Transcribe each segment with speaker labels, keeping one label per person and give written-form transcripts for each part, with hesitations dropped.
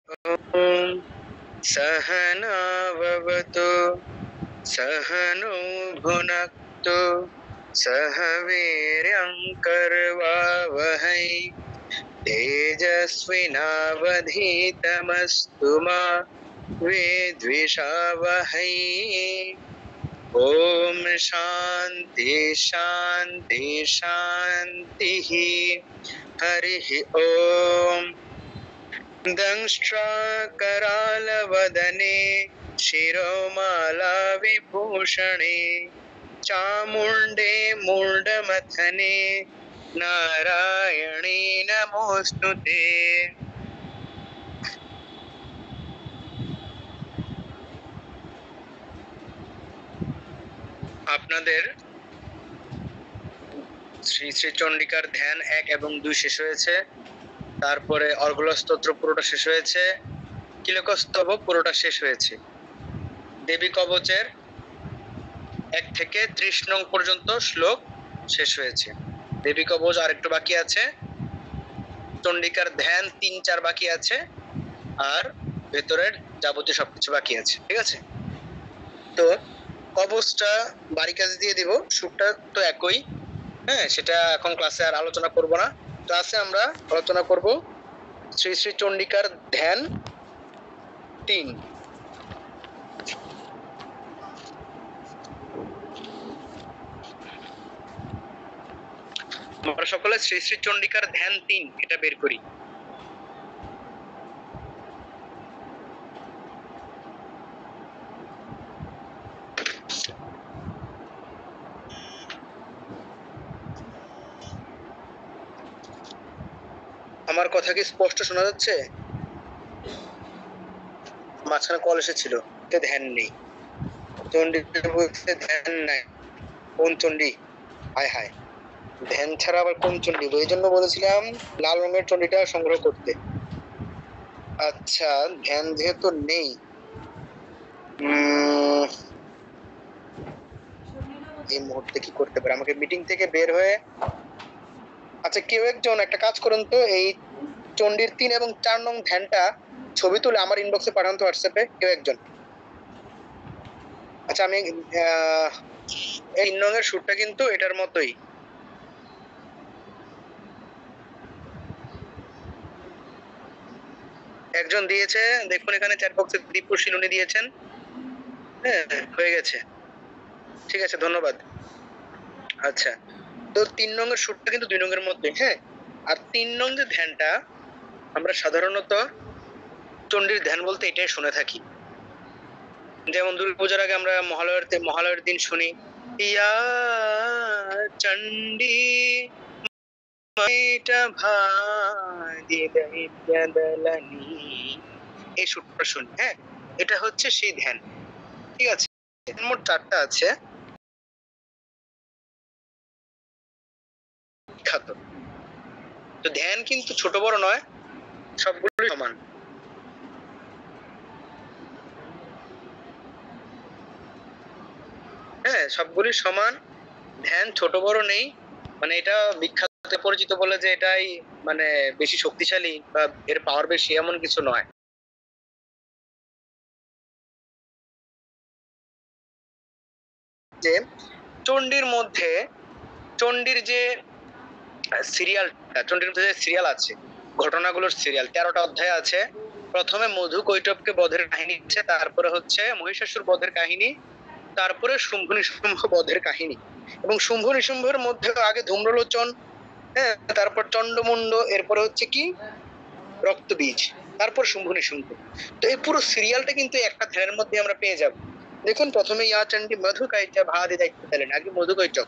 Speaker 1: ॐ सहनाववतु सहनौ भुनक्तु सह वीर्यं करवावहै तेजस्विनावधीतमस्तु मा विद्विषावहै। ॐ शान्ति शान्ति शान्तिः। हरिः ॐ। दंष्ट्राकरालवदने शिरोमाला विभूषणे चामुण्डे मुण्डमथने नारायणे नमोऽस्तुते। আপনাদের শ্রী শ্রী চণ্ডিকার ধ্যান 1 এবং 2 শেষ হয়েছে, তারপরে অর্গল স্তোত্র পুরোটা শেষ হয়েছে, কিলকস্তব পুরোটা শেষ হয়েছে, দেবী কবচের 1 থেকে 30 নং পর্যন্ত শ্লোক শেষ হয়েছে, দেবী কবচ আর একটু বাকি আছে, চণ্ডিকার ধ্যান 3-4 বাকি আছে, আর ভেতরের যাবতীয় সবকিছু বাকি আছে। ঠিক আছে, তো কবচটা বাড়ি কাজে দিয়ে দিব, সুরটা তো একই। হ্যাঁ, সেটা এখন ক্লাসে আর আলোচনা করব না। ক্লাসে আমরা আলোচনা করব শ্রী শ্রী চণ্ডিকার ধ্যান 3। আমরা সকলে শ্রী শ্রী চণ্ডিকার ধ্যান 3 এটা বের করি। আমার কথা কি স্পষ্ট শোনা যাচ্ছে? মাঝখানে কল এসেছিল, তো ধ্যান নেই, চণ্ডী বলতে ধ্যান নাই, কোন চণ্ডী? হায় হায়, ধ্যান ছাড়া আবার কোন চণ্ডী? এই জন্য বলেছিলাম লাল রঙের চণ্ডীটা সংগ্রহ করতে। আচ্ছা, ধ্যান যেহেতু নেই, এই মুহূর্তে কি করতে পারে? আমাকে মিটিং থেকে বের হয়ে, আচ্ছা কেউ একজন একটা কাজ করুন তো, এই চণ্ডীর 3 এবং 4 নং ধ্যানটা ছবি তুলে আমার ইনবক্সে পাঠান তো, হোয়াটসঅ্যাপে কেউ একজন। আচ্ছা, আমি এই 3 নং এর সুরটা কিন্তু এটার মতোই। একজন দিয়েছে, দেখুন এখানে চ্যাট বক্সে দীপুর শিলুনি দিয়েছেন। হ্যাঁ, হয়ে গেছে, ঠিক আছে, ধন্যবাদ। আচ্ছা, তো 3 নং এর সুরটা কিন্তু 2 নং এর মধ্যে। হ্যাঁ, আর 3 নং যে ধ্যানটা আমরা সাধারণত চণ্ডীর ধ্যান বলতে এটাই শুনে থাকি। যেমন দুর্গাপূজার আগে আমরা মহালয়ের দিন শুনি, ইয়া চণ্ডী মাইটা ভাদি দৈত্যদলনী, এই সুরটা শুনি। হ্যাঁ, এটা হচ্ছে সেই ধ্যান। ঠিক আছে, মোট 4টা আছে বিখ্যাত। তো ধ্যান কিন্তু ছোট বড় নয়, সবগুলোই সমান। হ্যাঁ, সবগুলি সমান, ধ্যান ছোট বড় নেই। মানে এটা বিখ্যাত পরিচিত বলে যে এটাই মানে বেশি শক্তিশালী বা এর পাওয়ার বেশি, এমন কিছু নয়। যে চণ্ডীর মধ্যে, চণ্ডীর যে সিরিয়ালটা, চণ্ডীর মধ্যে যে সিরিয়াল আছে, ঘটনাগুলোর সিরিয়াল 13টা অধ্যায় আছে। প্রথমে মধু কৈটবকে বধের কাহিনী আছে, তারপরে হচ্ছে মহিষাসুর বধের কাহিনী, তারপরে শুম্ভ নিশুম্ভ বধের কাহিনী। এবং শুম্ভ নিশুম্ভের মধ্যে আগে ধূম্রলোচন, হ্যাঁ, তারপর চন্ডমুন্ড, এরপরে হচ্ছে কি রক্তবীজ, তারপর শুম্ভ নিশুম্ভ। তো এই পুরো সিরিয়ালটা কিন্তু একটা ধ্যানের মধ্যে আমরা পেয়ে যাব। দেখুন, প্রথমে ইয়া চণ্ডী মধু কাইচা ভাদি দায়িত্ব দিলেন, আগে মধু কৈচক,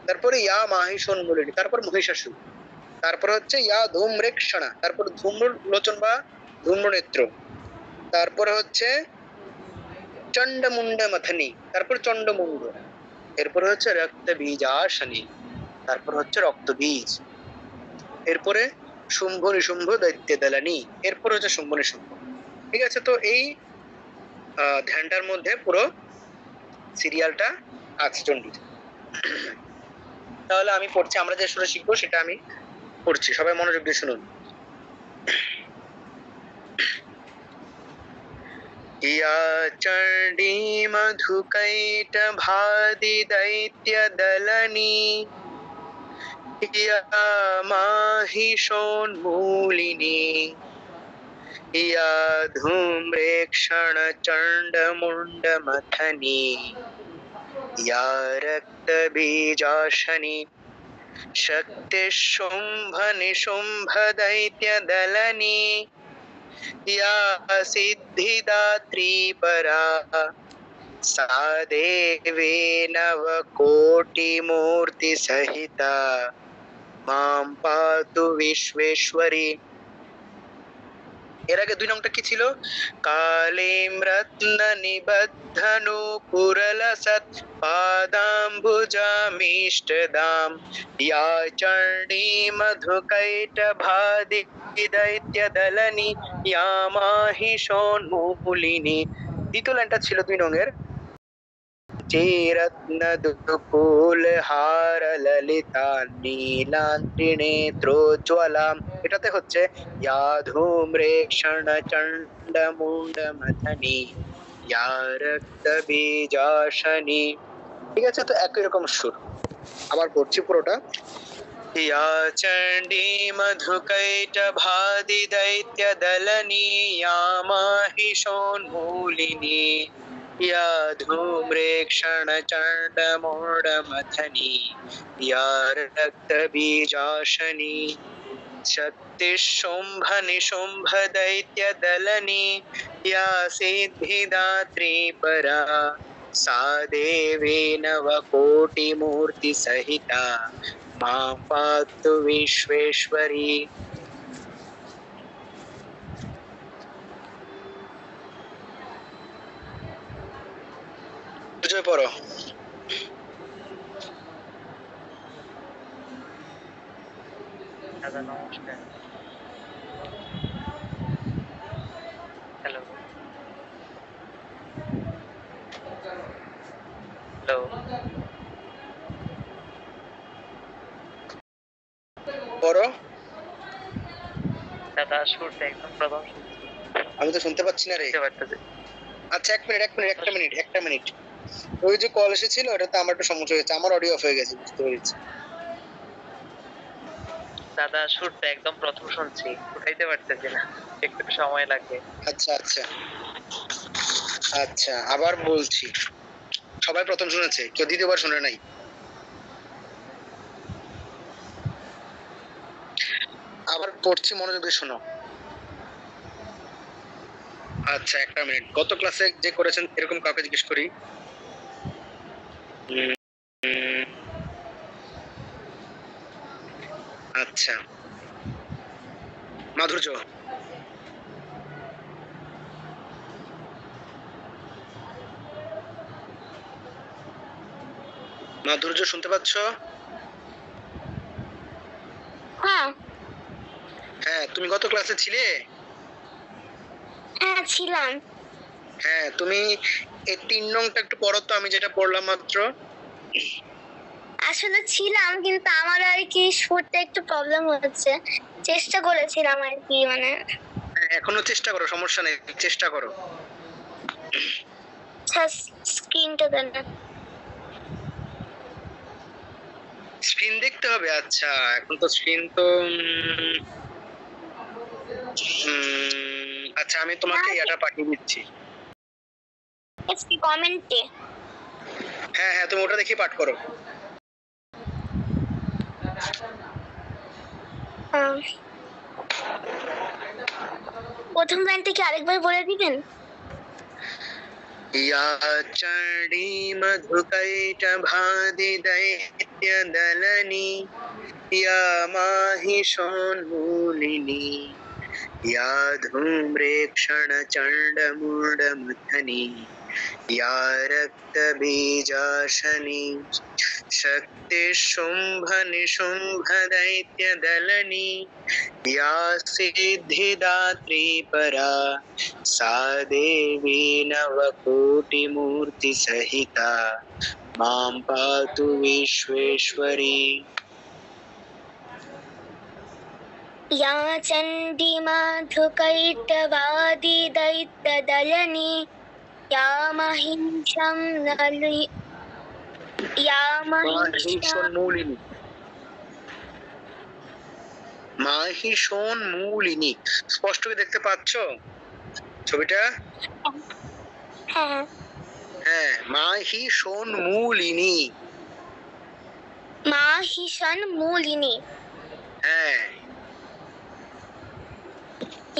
Speaker 1: তারপরে ইয়া মাহিষণ মূলিনী, তারপর মহিষাসুর, তারপর হচ্ছে ইয়া ধূম্রেক্ষণা, তারপর ধূম্রলোচন বা ধূম্রনেত্র, তারপরে হচ্ছে চণ্ডমুন্ড মথনী, তারপর চণ্ডমুন্ড, এরপরে হচ্ছে রক্তবীজাসনী, তারপর হচ্ছে রক্তবীজ, এরপরে শুম্ভ নিশুম্ভ দৈত্য দলানি, এরপর হচ্ছে শুম্ভ নিশুম্ভ। ঠিক আছে, তো এই ধ্যানটার মধ্যে পুরো সিরিয়ালটা আছে চণ্ডীর। তাহলে আমি পড়ছি, আমরা যে সুরে শিখবো সেটা আমি পড়ছি, সবাই মনোযোগ দিয়ে শুনুন। या चण्डी मधुकैटभादिदैत्यदलनी या माहिषोन्मूलिनी या धूम्रेक्षणचण्डमुण्डमथनी या रक्तबीजाशनी शक्तिशुम्भनिशुम्भदैत्यदलनी या सिद्धिदात्री परा सा देवी नवकोटिमूर्तिसहिता मां पातु विश्वेश्वरी। এর আগে 2 নংটা কি ছিল? কালিম রত্ন নিবদ্ধনুপুরলসৎ পাদাম্বুজামিষ্টদাম ইয়া চণ্ডী মধুকৈটভাদি দৈত্যদলনী ইয়া মাহিষোন্মূলিনী। দ্বিতীয় লাইনটা ছিল 2 নংয়ের রত্নদুকুলহার ললিতা নীলান্ত্রিনেত্রোজ্জ্বলাম, এটাতে হচ্ছে ইয়া ধূম্রেক্ষণ চণ্ডমুণ্ডমথনী ইয়া রক্তবীজাশনী। ঠিক আছে, তো একই রকম সুর। আবার পড়ছি পুরোটা। या चण्डी मधुकैटभादि दैत्यदलनी या माहिषोन्मूलिनी या धूम्रेक्षणचण्डमूढमथनी या रक्तबीजाशनी शक्तिशुम्भनिशुम्भदैत्यदलनी या सिद्धिदात्री परा सा देवी नवकोटिमूर्तिसहिता मां पातु विश्वेश्वरी। বুঝে পড়ো।
Speaker 2: দাদা নমস্কার। হ্যালো হ্যালো
Speaker 1: পড়ো।
Speaker 2: দাদা শুরুটা একদম প্রথম শুনছি।
Speaker 1: আমি তো শুনতে পাচ্ছি না রে।
Speaker 2: বুঝতে পারতেছি।
Speaker 1: আচ্ছা একটা মিনিট। ওই যে কল এসেছিল ওটাতে আমার একটু সমস্যা হয়েছে, আমার অডিও অফ হয়ে গেছে, বুঝতে পেরেছি।
Speaker 2: দাদা শুরুটা একদম প্রথম শুনছি, উঠাইতে পারতেছি না, একটু সময় লাগবে।
Speaker 1: আচ্ছা আচ্ছা আচ্ছা, আবার বলছি। সবাই প্রথম শুনেছে, কেউ দ্বিতীয়বার শুনে নাই। আবার পড়ছি, মনোযোগ দিয়ে শোনো। আচ্ছা একটা মিনিট, গত ক্লাসে যে করেছেন এরকম কাউকে জিজ্ঞেস করি। আচ্ছা, মাধুর্য মাধুর্য শুনতে পাচ্ছ?
Speaker 3: হ্যাঁ
Speaker 1: হ্যাঁ, তুমি গত ক্লাসে ছিলে?
Speaker 3: হ্যাঁ ছিলাম।
Speaker 1: হ্যাঁ, তুমি এই 3 নংটা একটু পড়ো তো, আমি যেটা পড়লাম মাত্র।
Speaker 3: আসলে ছিলাম, কিন্তু আমার আর কি শুরুতে একটু প্রবলেম হচ্ছে। চেষ্টা করেছিলাম আর কি, মানে
Speaker 1: এখনো চেষ্টা করো, সমস্যা নেই, চেষ্টা করো।
Speaker 3: স্ক্রিনটা দেন।
Speaker 1: স্ক্রিন দেখতে হবে? আচ্ছা, এখন তো স্ক্রিন তো আচ্ছা, আমি তোমাকে এটা পাঠিয়ে দিচ্ছি
Speaker 3: কমেন্টে।
Speaker 1: হ্যাঁ হ্যাঁ, তুমি ওটা দেখি পাঠ করো।
Speaker 3: প্রথম লাইনটা কি আরেকবার বলে দিবেন?
Speaker 1: या चण्डी मधुकैटभादि दैत्यदलनी या माहिषोन्मूलिनी या धूम्रेक्षणचण्डमुण्डमथनी या रक्तबीजाशनी शक्तिशुम्भनिशुम्भदैत्यदलनी या सिद्धिदात्री परा सा देवी नवकोटिमूर्तिसहिता मां पातु विश्वेश्वरी।
Speaker 3: या चण्डी माधुकैटवादी दैत्यदलनी या महिषं नलि या
Speaker 1: মাহিষণ মূলিনী, মাহিষণ মূলিনী। স্পষ্ট কি দেখতে পাচ্ছ ছবিটা?
Speaker 3: হ্যাঁ
Speaker 1: হ্যাঁ, মাহিষণ মূলিনী।
Speaker 3: माहिषं मूलिनी
Speaker 1: হ্যাঁ,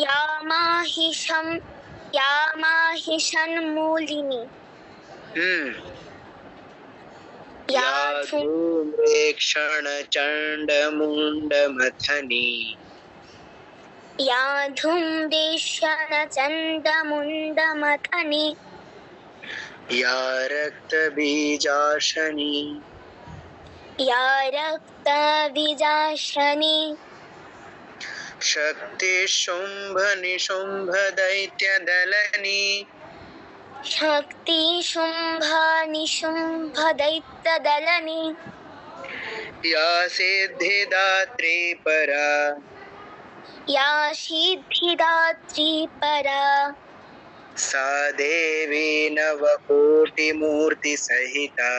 Speaker 3: या माहिषं मूलिनी
Speaker 1: হুম।
Speaker 3: या
Speaker 1: ধূম্রেক্ষণ চণ্ড মুন্ড মথনী,
Speaker 3: या धूम्रेक्षण चण्डमुण्डमथनी
Speaker 1: या রক্ত বীজাশনী,
Speaker 3: या रक्तबीजाशनी
Speaker 1: শক্তি শুম্ভ নিশুম্ভ দৈত্য দলনী,
Speaker 3: शक्ति शुम्भ निशुम्भ दैत्यदलनी
Speaker 1: या सिद्धिदात्री परा,
Speaker 3: या सिद्धिदात्री परा
Speaker 1: सा देवी नवकोटिमूर्ति सहिता,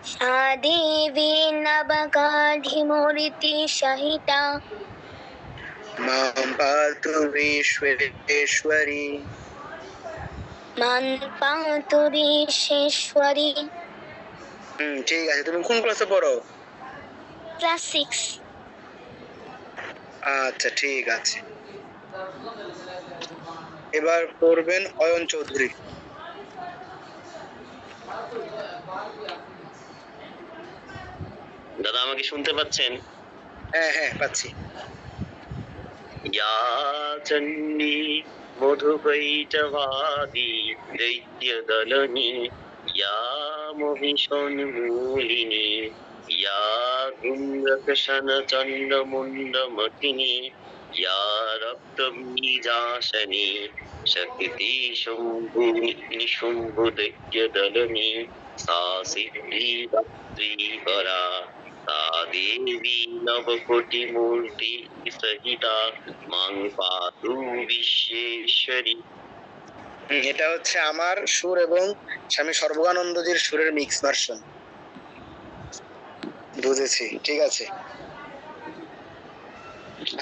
Speaker 3: सा देवी नवगाढिमूर्ति सहिता
Speaker 1: मां पातु विश्वेश्वरी।
Speaker 3: मान पातु विश्वेश्वरी।
Speaker 1: ঠিক আছে। তুমি কোন ক্লাসে পড়ো?
Speaker 3: ক্লাস 6।
Speaker 1: আচ্ছা ঠিক আছে। এবার পড়বেন অয়ন চৌধুরী।
Speaker 4: দাদা আমাকে শুনতে পাচ্ছেন?
Speaker 1: হ্যাঁ হ্যাঁ পাচ্ছি।
Speaker 4: या चण्डी मधुकैटवादी दैत्यदलनी या महिषोन्मूलिनी या धूम्रकशनचण्डमुण्डमथिनी या रक्तबीजाशनी शक्ति शुम्भु निशुम्भु दैत्यदलनी सा सिद्धिदात्री परा सा देवी नवकोटिमूर्ति सहिता मां पातु विश्वेश्वरी।
Speaker 1: এটা হচ্ছে আমার সুর এবং স্বামী সর্বজ্ঞানন্দজির সুরের মিক্স ভার্সন। বুঝেছি, ঠিক আছে।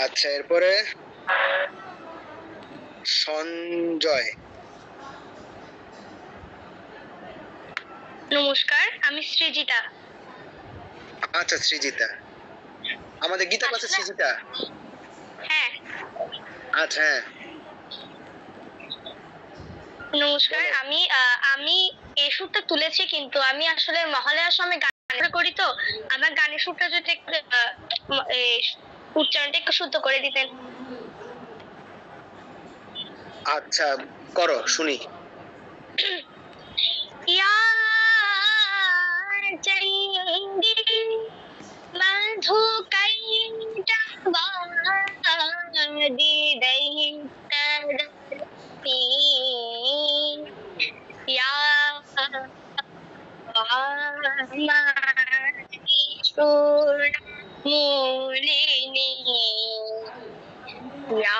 Speaker 1: আচ্ছা এরপরে সঞ্জয়।
Speaker 3: নমস্কার, আমি সৃজিতা।
Speaker 1: আচ্ছা সৃজিতা, আমাদের গীতা ক্লাসে সৃজিতা।
Speaker 3: হ্যাঁ
Speaker 1: আচ্ছা হ্যাঁ
Speaker 3: নমস্কার। আমি এই সুরটা তুলেছি, কিন্তু আমি আসলে মহালয়ার সময় গান করি, তো আমার গানের সুরটা যদি একটু উচ্চারণটা একটু শুদ্ধ করে দিতেন।
Speaker 1: আচ্ছা করো শুনি।
Speaker 3: या चण्डी मधुकैटवादी दैत्यदलनी या महिषोन्मूलिनी या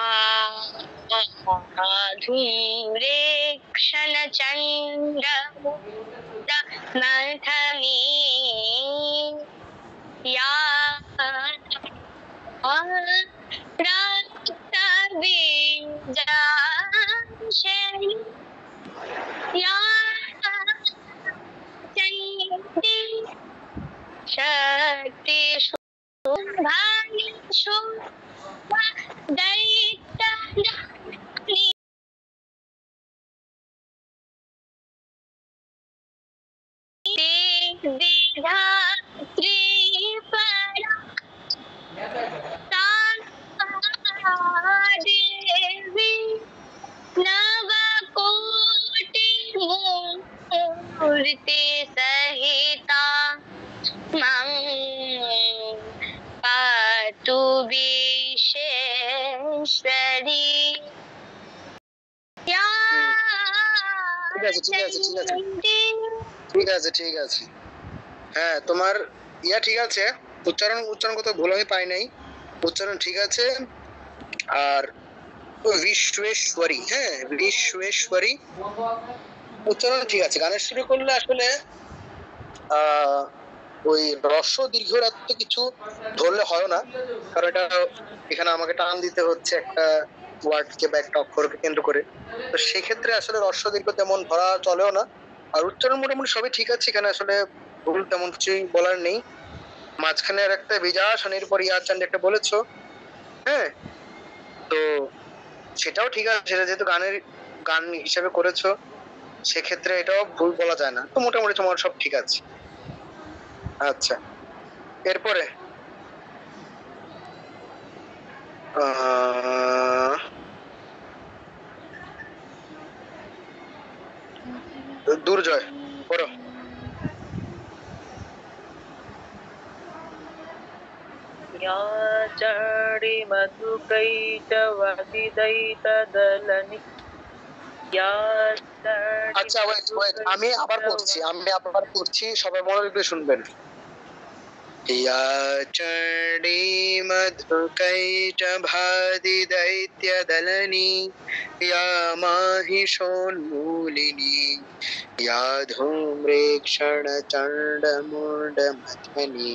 Speaker 3: धूम्रेक्षण चण्डमुण्डमथनी या रक्तबीजाशनी या चण्डी शक्ति शुम्भानि शुम्भ दैत्यदलनी सिद्धिदात्री परा सा देवी नवकोटिमूर्ति सहिता मां पातु विश्वेश्वरी। या
Speaker 1: ঠিক আছে ঠিক আছে ঠিক আছে
Speaker 3: चण्डी
Speaker 1: ঠিক আছে ঠিক আছে। হ্যাঁ তোমার ইয়া ঠিক আছে, উচ্চারণ উচ্চারণ কত ভুল আমি পাই নাই। উচ্চারণ ঠিক আছে। আর বিশ্বেশ্বরী, হ্যাঁ বিশ্বেশ্বরী, উচ্চারণ ঠিক আছে। গানের শুরু করলে আসলে আহ ওই হ্রস্ব দীর্ঘ এত কিছু ধরলে হয় না, কারণ এটা এখানে আমাকে টান দিতে হচ্ছে একটা ওয়ার্ডকে বা একটা অক্ষরকে কেন্দ্র করে। তো সেক্ষেত্রে আসলে হ্রস্ব দীর্ঘ তেমন ধরা চলেও না। আর উচ্চারণ মোটামুটি সবই ঠিক আছে, এখানে আসলে ভুল তেমন কিছুই বলার নেই। মাঝখানে আর একটা বিজাসনের পর ইয়ার চান্দ একটা বলেছো, হ্যাঁ, তো সেটাও ঠিক আছে, সেটা যেহেতু গান হিসেবে করেছো সেক্ষেত্রে এটাও ভুল বলা যায় না। তো মোটামুটি তোমার সব ঠিক আছে। আচ্ছা, এরপরে আহ দুর্জয়, পড়ো।
Speaker 2: या चारि मधुकैटवदिदैतदलनि या चारि
Speaker 1: আচ্ছা, ওয়েট ওয়েট, আমি আবার পড়ছি, সবাই মনোযোগ দিয়ে শুনবেন। या चण्डी मधुकैटभादि दैत्यदलनी, या माहिषोन्मूलिनी, या धूम्रेक्षणचण्डमुण्डमथनी,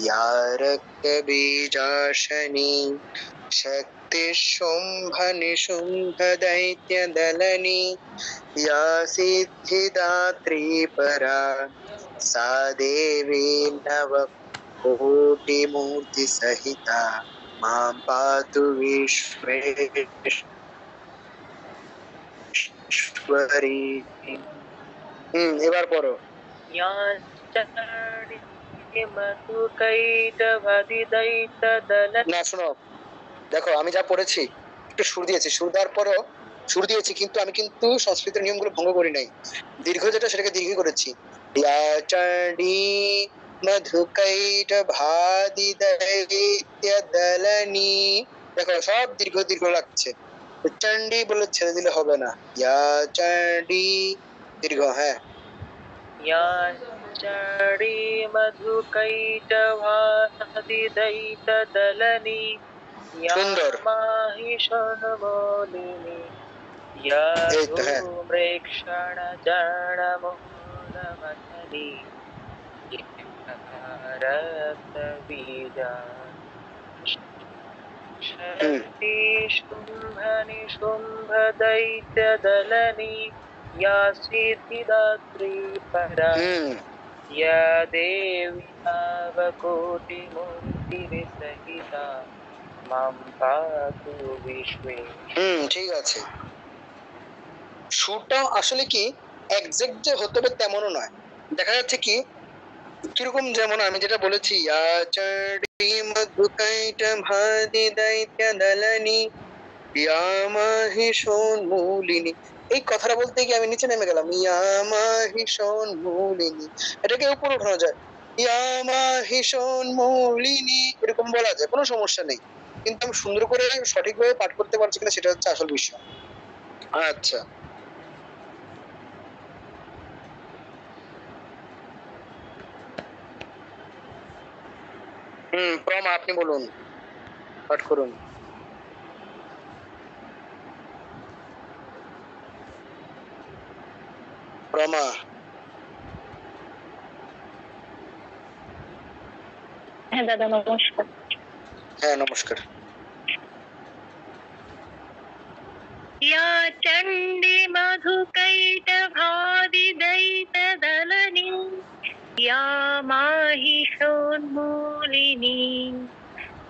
Speaker 1: या रक्तबीजाशनी, शक्तिशुम्भनिशुम्भदैत्यदलनी, या सिद्धिदात्री परा, सा देवी नवकोटिमूर्तिसहिता, मां पातु विश्वेश्वरी। এবার পড়ো।
Speaker 2: या चारि मधुकैटवदिदैतदलनि
Speaker 1: না শোনো, দেখো আমি যা পড়েছি একটু সুর দিয়েছি, সুর দেওয়ার পরও সুর দিয়েছি, কিন্তু আমি কিন্তু সংস্কৃতের নিয়মগুলো ভঙ্গ করি নাই। দীর্ঘ যেটা সেটাকে দীর্ঘ করেছি। ইয়া চণ্ডী মধুকৈট ভাদি দৈত্য দলনি, দেখো সব দীর্ঘ দীর্ঘ লাগছে। তো চণ্ডী বলে ছেড়ে দিলে হবে না, ইয়া চণ্ডী দীর্ঘ, হ্যাঁ।
Speaker 2: या चारि मधुकैटवादिदैतदलनि या
Speaker 1: সুন্দর,
Speaker 2: माहिषोन्मूलिनि या
Speaker 1: এই তো, হ্যাঁ।
Speaker 2: धूम्रेक्षणचरणमुण्डमथनि या रक्तबीजा शक्तिशुम्भनिशुम्भदैत्यदलनि या सिद्धिदात्री परा या देवी नवकोटिमूर्तिसहिता मां पातु विश्वेश्वरी।
Speaker 1: ঠিক আছে। সুরটা আসলে কি একজ্যাক্ট যে হতে হবে তেমনও নয়, দেখা যাচ্ছে কি কিরকম, যেমন আমি যেটা বলেছি ইয়াচড়ি মধুকৈট ভাদি দৈত্য দলনি ইয়ামাহিষোন্মূলিনী, এই কথাটা বলতে গিয়ে আমি নিচে নেমে গেলাম, ইয়ামাহিষোন্মূলিনী, এটাকে উপরে উঠানো যায়, ইয়ামাহিষোন্মূলিনী এরকম বলা যায়, কোনো সমস্যা নেই। কিন্তু আমি সুন্দর করে সঠিকভাবে পাঠ করতে পারছি কিনা সেটা হচ্ছে আসল বিষয়। আচ্ছা, প্রমা আপনি বলুন, পাঠ করুন। প্রমা,
Speaker 3: হ্যাঁ দাদা, নমস্কার।
Speaker 1: হ্যাঁ নমস্কার।
Speaker 3: या चण्डी मधुकैटभादिदैतदलनी, या माहिषोन्मूलिनी,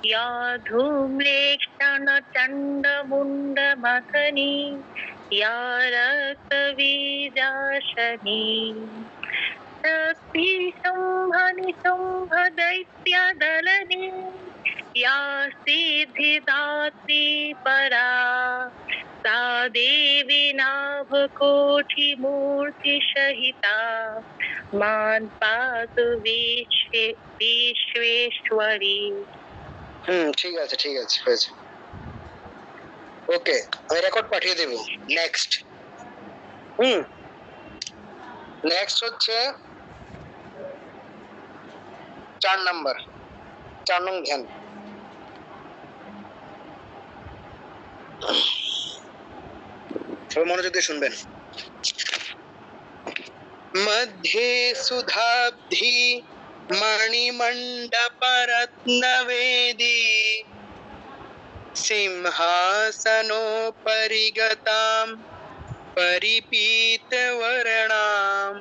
Speaker 3: या धूम्रेक्षणचण्डमुण्डमथनी, या रक्तबीजाशनी, शक्तिशुम्भनिशुम्भदैत्यदलनी, या सिद्धिदात्री परा, सा देवी नाभकोटिमूर्तिसहिता, मां पातु विश्वेश्वरी।
Speaker 1: ঠিক আছে, ঠিক আছে, হয়েছে। ওকে, আমি রেকর্ড পাঠিয়ে দেব। নেক্সট, নেক্সট হচ্ছে 4 নাম্বার, 4 নং ধ্যান। সবাই মনোযোগ দিয়ে শুনবেন। মধ্যে সুধাব্ধি মণিমণ্ডপরত্নবেদী সিংহাসনোপরিগতাম परिपीतवर्णां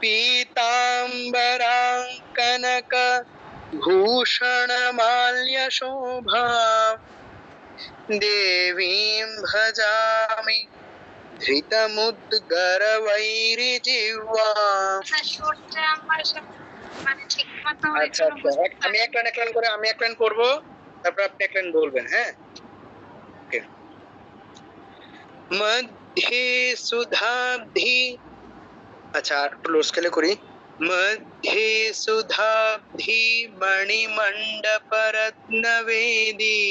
Speaker 1: पीताम्बरां कनकभूषणमाल्यशोभां देवीं भजामि ধৃতমুদ্গরবৈরিজিহ্বাম। আচ্ছা আচ্ছা, আমি এক লাইন করে আমি এক লাইন করবো, তারপর আপনি এক লাইন বলবেন। হ্যাঁ, ওকে। মধ্যে সুধাব্ধি, আচ্ছা একটু লো স্কেলে করি। মধ্যে সুধাব্ধি মণিমণ্ডপরত্নবেদী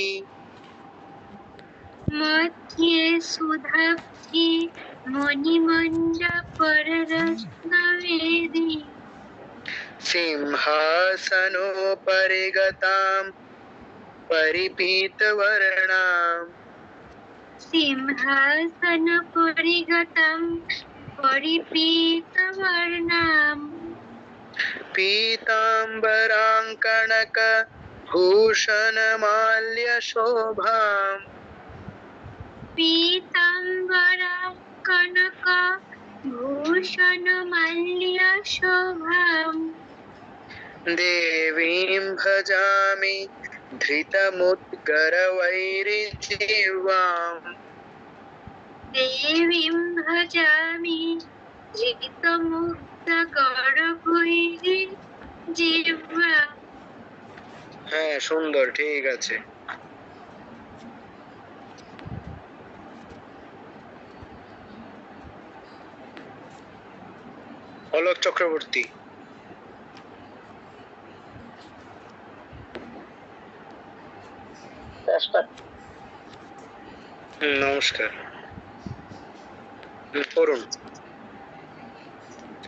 Speaker 3: মধ্যে সুধাব্ধি মণিমণ্ডপরত্নবেদী
Speaker 1: সিংহাসনোপরিগতাম परिपीतवर्णां
Speaker 3: সিংহাসনপরিগতম পরিপীতবর্ণাম
Speaker 1: पीताम्बरां कनकभूषणमाल्यशोभां
Speaker 3: পীতাম্বরাং কনক ভূষণমাল্যশোভাম
Speaker 1: देवीं भजामि धृतमुद्गरवैरिजिह्वां
Speaker 3: দেবীং ভজামি ধৃতমুক্তকরভৈর্যজিহ্বা।
Speaker 1: হ্যাঁ সুন্দর, ঠিক আছে। অলোক চক্রবর্তী। নমস্কার। করুন,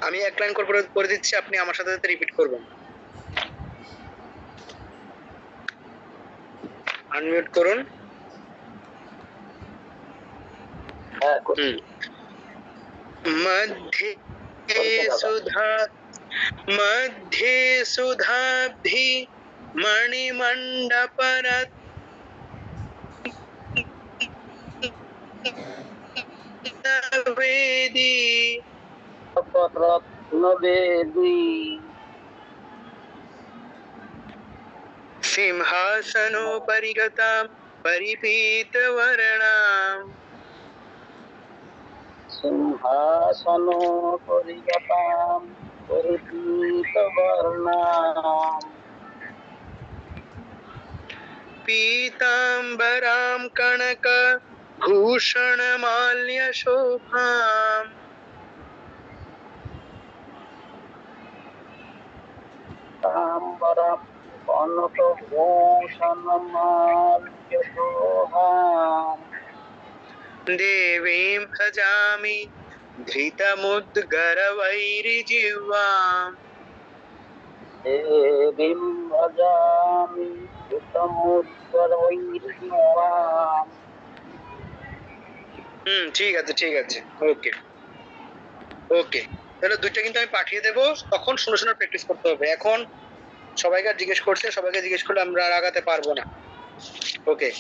Speaker 1: আমি এক লাইন করে দিচ্ছি, আপনি আমার সাথে সাথে রিপিট করবেন। আনমিউট করুন। মধ্যে সুধাব্ধি মণিমণ্ডপরত্নবেদী সিংহাসনোপরিগতাম পরিপীতवर्णां
Speaker 2: সিংহাসনোপরিগতাম পরিপীতবর্ণাম
Speaker 1: पीताम्बरां कनकभूषणमाल्यशोभां
Speaker 2: ताम्बरं कनकभूषणमाल्यशोभाम्
Speaker 1: देवीं भजामि धृतमुद्गरवैरिजिह्वां
Speaker 2: देवीं भजामि ধৃতমুদ্গরবৈরিজিহ্বাম।
Speaker 1: ঠিক আছে ঠিক আছে, ওকে ওকে। তাহলে দুইটা কিন্তু আমি পাঠিয়ে দেবো, তখন শুনে শুনে প্র্যাকটিস করতে হবে। এখন সবাইকে জিজ্ঞেস করছে, সবাইকে জিজ্ঞেস করলে আমরা আর আগাতে পারবো না। ওকে,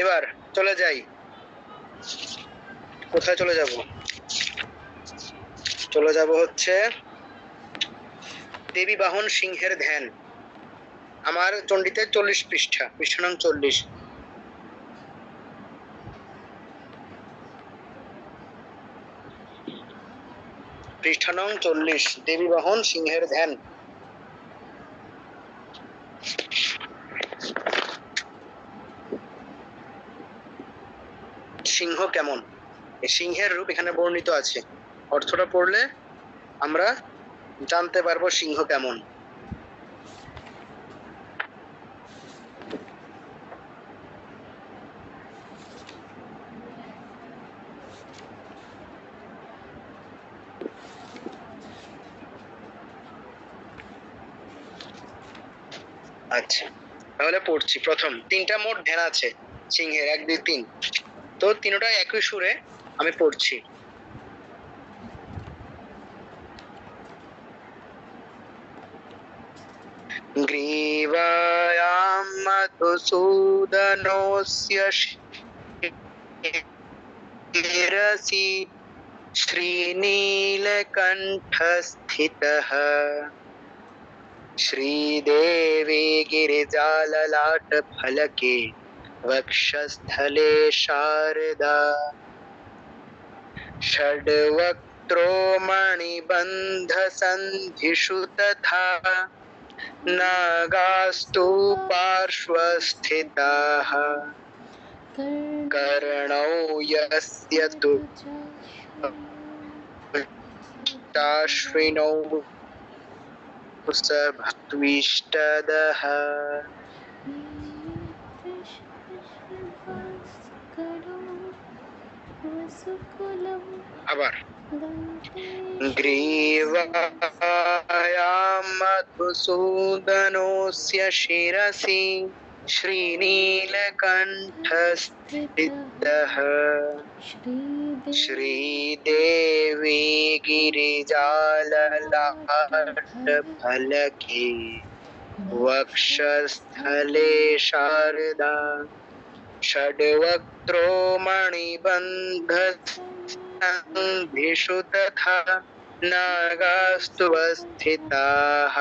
Speaker 1: এবার চলে যাই। কোথায় চলে যাব? চলে যাব হচ্ছে দেবী বাহন সিংহের ধ্যান। আমার চণ্ডীতে 40 পৃষ্ঠা, পৃষ্ঠা নং 40। পৃষ্ঠা নং 40, দেবী বাহন সিংহের ধ্যান। সিংহ কেমন, এই সিংহের রূপ এখানে বর্ণিত আছে। অর্থটা পড়লে আমরা জানতে পারবো সিংহ কেমন। আচ্ছা, তাহলে পড়ছি। প্রথম তিনটা মোট ধ্যান আছে, সিংহের 1 2 3। তো তিনটা একই সুরে আমি পড়ছি। গ্রীবায়াম মধুসূদনস্য শিরসি श्रीनीलकण्ठस्थितः श्रीदेवी गिरिजाललाटफलके वक्षस्थले शारदा षड्वक्त्रो मणिबन्धसन्धिषु तथा नागास्तु पार्श्वस्थिताः कर्णौ यस्य तु चाश्विनौ सभत्विष्टदः। আবার গ্রীবায়াম মধুসূদনস্য শিরসি श्रीनीलकण्ठस्थितः श्रीदेवी गिरिजाललाटफलके वक्षस्थले शारदा षड्वक्त्रो मणिबन्धसन्धिषु तथा नागास्तु स्थिताः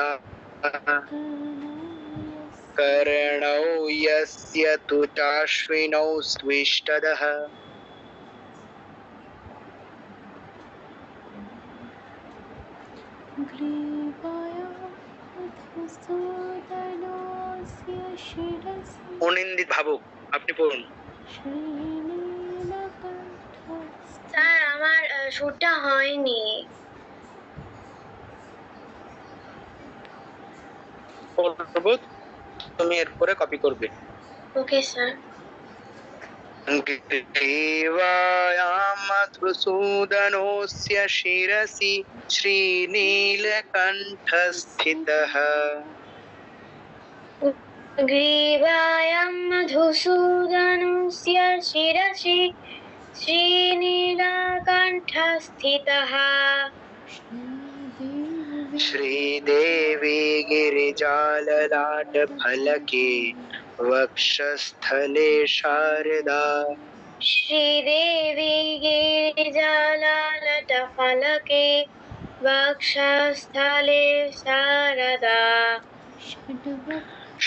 Speaker 1: कर्णौ यस्य तु चाश्विनौ स्विष्टदः। অনিন্দিত ভাবুক, আপনি পড়ুন।
Speaker 3: স্যার আমার সুরটা হয়নি।
Speaker 1: তুমি এরপরে কপি করবে।
Speaker 3: Okay sir.
Speaker 1: গ্রীবায়াম মধুসূদনস্য শিরসি শ্রীনীলকণ্ঠস্থিতः
Speaker 3: গ্রীবায়াং মধুসূদনস্য শিরসি শ্রীনীলকণ্ঠস্থিতः
Speaker 1: श्रीदेवी गिरिजाललाटफलके वक्षस्थले शारदा
Speaker 3: श्रीदेवी गिरिजाललाटफलके वक्षस्थले शारदा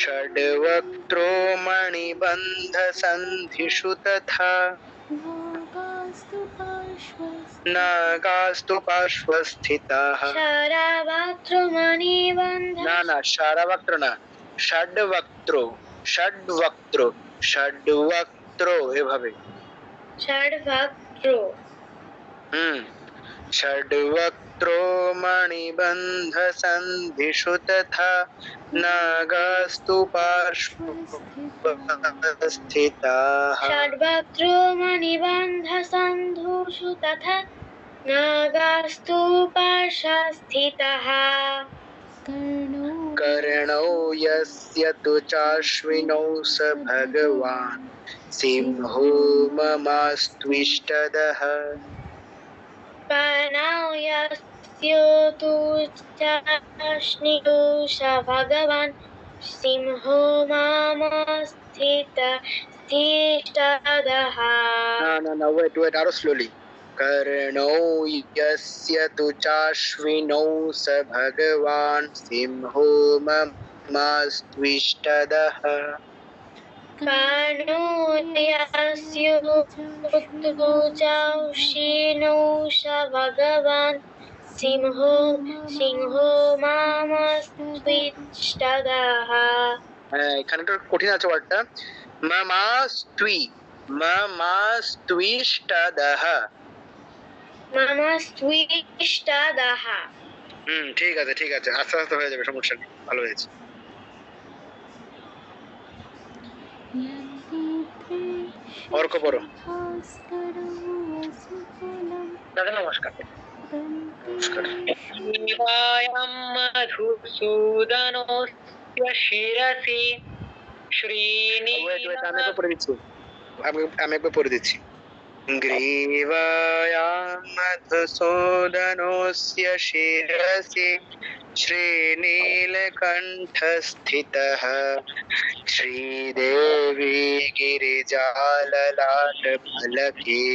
Speaker 1: षड्वक्त्रो मणिबन्धसन्धिषु तथा नागास्तु पार्श्वस्थिताः। না না সারাবক্ত্র না, ষডবক্ত্র ষডবক্ত্র ষডবক্ত্র এভাবে
Speaker 3: ষড়ভক্ত্র।
Speaker 1: षड्वक्त्रो मणिबन्धसन्धिषु तथा नागास्तु पार्श्वस्थिताः।
Speaker 3: षड्वक्त्रो मणिबन्धसन्धिषु तथा नागास्तु पार्श्वस्थितः
Speaker 1: कर्णौ यस्य तु चाश्विनौ स भगवान् सिंहो ममास्त्विष्टदः।
Speaker 3: कर्णौ यस्य तु चाश्विनौ स भगवान् सिंहो ममास्त्विष्टदः।
Speaker 1: No, wait, আরো slowly. कर्णौ यस्य तु चाश्विनौ स भगवान् सिंहो ममास्त्विष्टदः।
Speaker 3: कर्णो यस्य तु चाश्विनौ स भगवान् सिंहो ममास्त्विष्टदः।
Speaker 1: এখানে একটু কঠিন আছে ওয়ার্ডটা, মমাস্ত্বিষ্টদः।
Speaker 3: মমাস্ত্বিষ্টদः।
Speaker 1: ঠিক আছে ঠিক আছে, আস্তে আস্তে হয়ে যাবে, সমস্যা নেই, ভালো হয়েছে। অর্ক পড়ো।
Speaker 2: দাদা নমস্কার।
Speaker 1: নমস্কার।
Speaker 2: গ্রীবায়াং মধুসূদনস্য শিরসি
Speaker 1: আমি তো পড়ে দিচ্ছি। আমি একবার পড়ে দিচ্ছি। গ্রীবায়াং মধুসূদনস্য শিরসি শ্রীনীলকণ্ঠস্থিতः শ্রীদেবী गिरिजाललाटफलके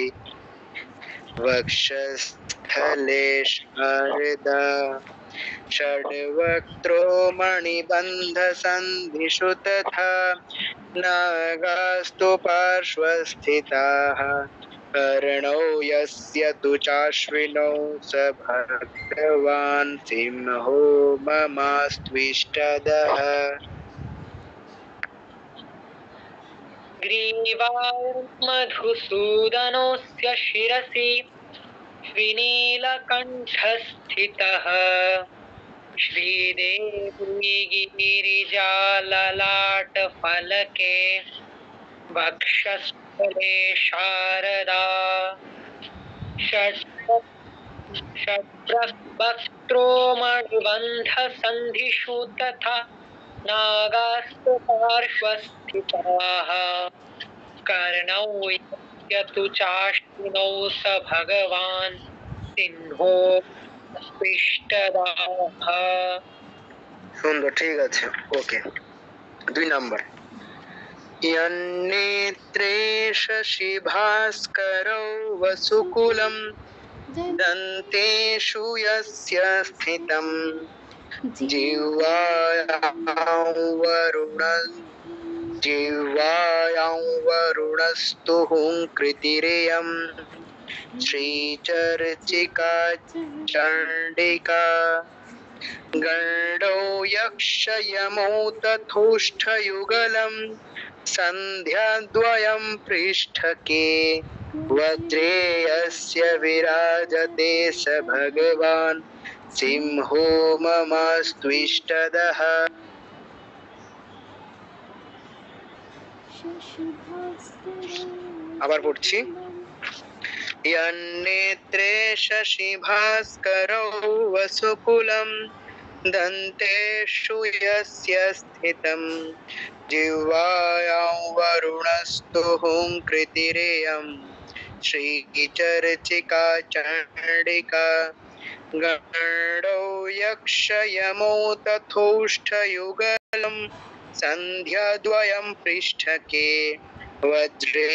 Speaker 1: वक्षस्थले शारदा षड्वक्त्रो मणिबन्धसन्धिषु तथा नागास्तु पार्श्वस्थिताः कर्णौ यस्य तु चाश्विनौ स भगवान् सिंहो ममास्त्विष्टदः।
Speaker 2: ग्रीवामधुसूदनोऽस्य शिरसि श्रीनीलकण्ठस्थितः श्रीदेवी गिरिजाललाटफलके वक्षस्थले शारदा षड्वक्त्रो मणिबन्धसन्धिषु तथा नागास्तु पार्श्वस्थिताः कर्णौ यस्य तु चाश्विनौ स भगवान् सिंहो स्पृष्टदाः।
Speaker 1: সুন্দর, ঠিক আছে, ওকে। 2 নাম্বার। यन्नेत्रे शशिभास्करौ वसुकुलं दन्तेषु यस्य स्थितं जिह्वायां वरुणस्तु हुङ्कृतिरियं श्रीचर्चिका चण्डिका गण्डौ यक्षयमौ तथोष्ठयुगलं सन्ध्याद्वयं पृष्ठके वज्रेयस्य विराजते स भगवान् सिंहो ममास्त्विष्टदः। আবার পড়ছি। यन्नेत्रे शशिभास्करौ वसुकुलं दन्तेषु यस्य स्थितं जिह्वायां वरुणस्तु हुङ्कृतिरियं श्रीचर्चिका चण्डिका गणौ यक्षयमौ तथोष्ठयुगलं सन्ध्याद्वयं पृष्ठके वज्रे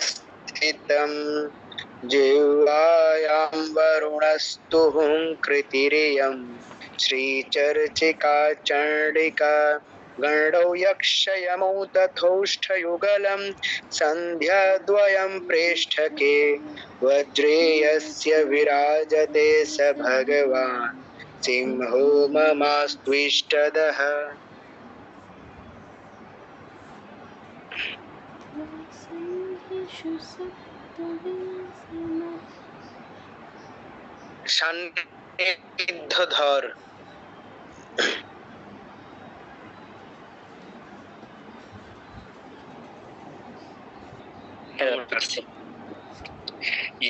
Speaker 1: स्थितं जिह्वायां वरुणस्तु हुङ्कृतिरियं श्रीचर्चिका चण्डिका गणौ यक्षयमौ तथोष्ठयुगलं सन्ध्याद्वयं पृष्ठके वज्रेयस्य विराजते स भगवान् सिंहो ममास्त्विष्टदः। সান্নিধ্য ধর।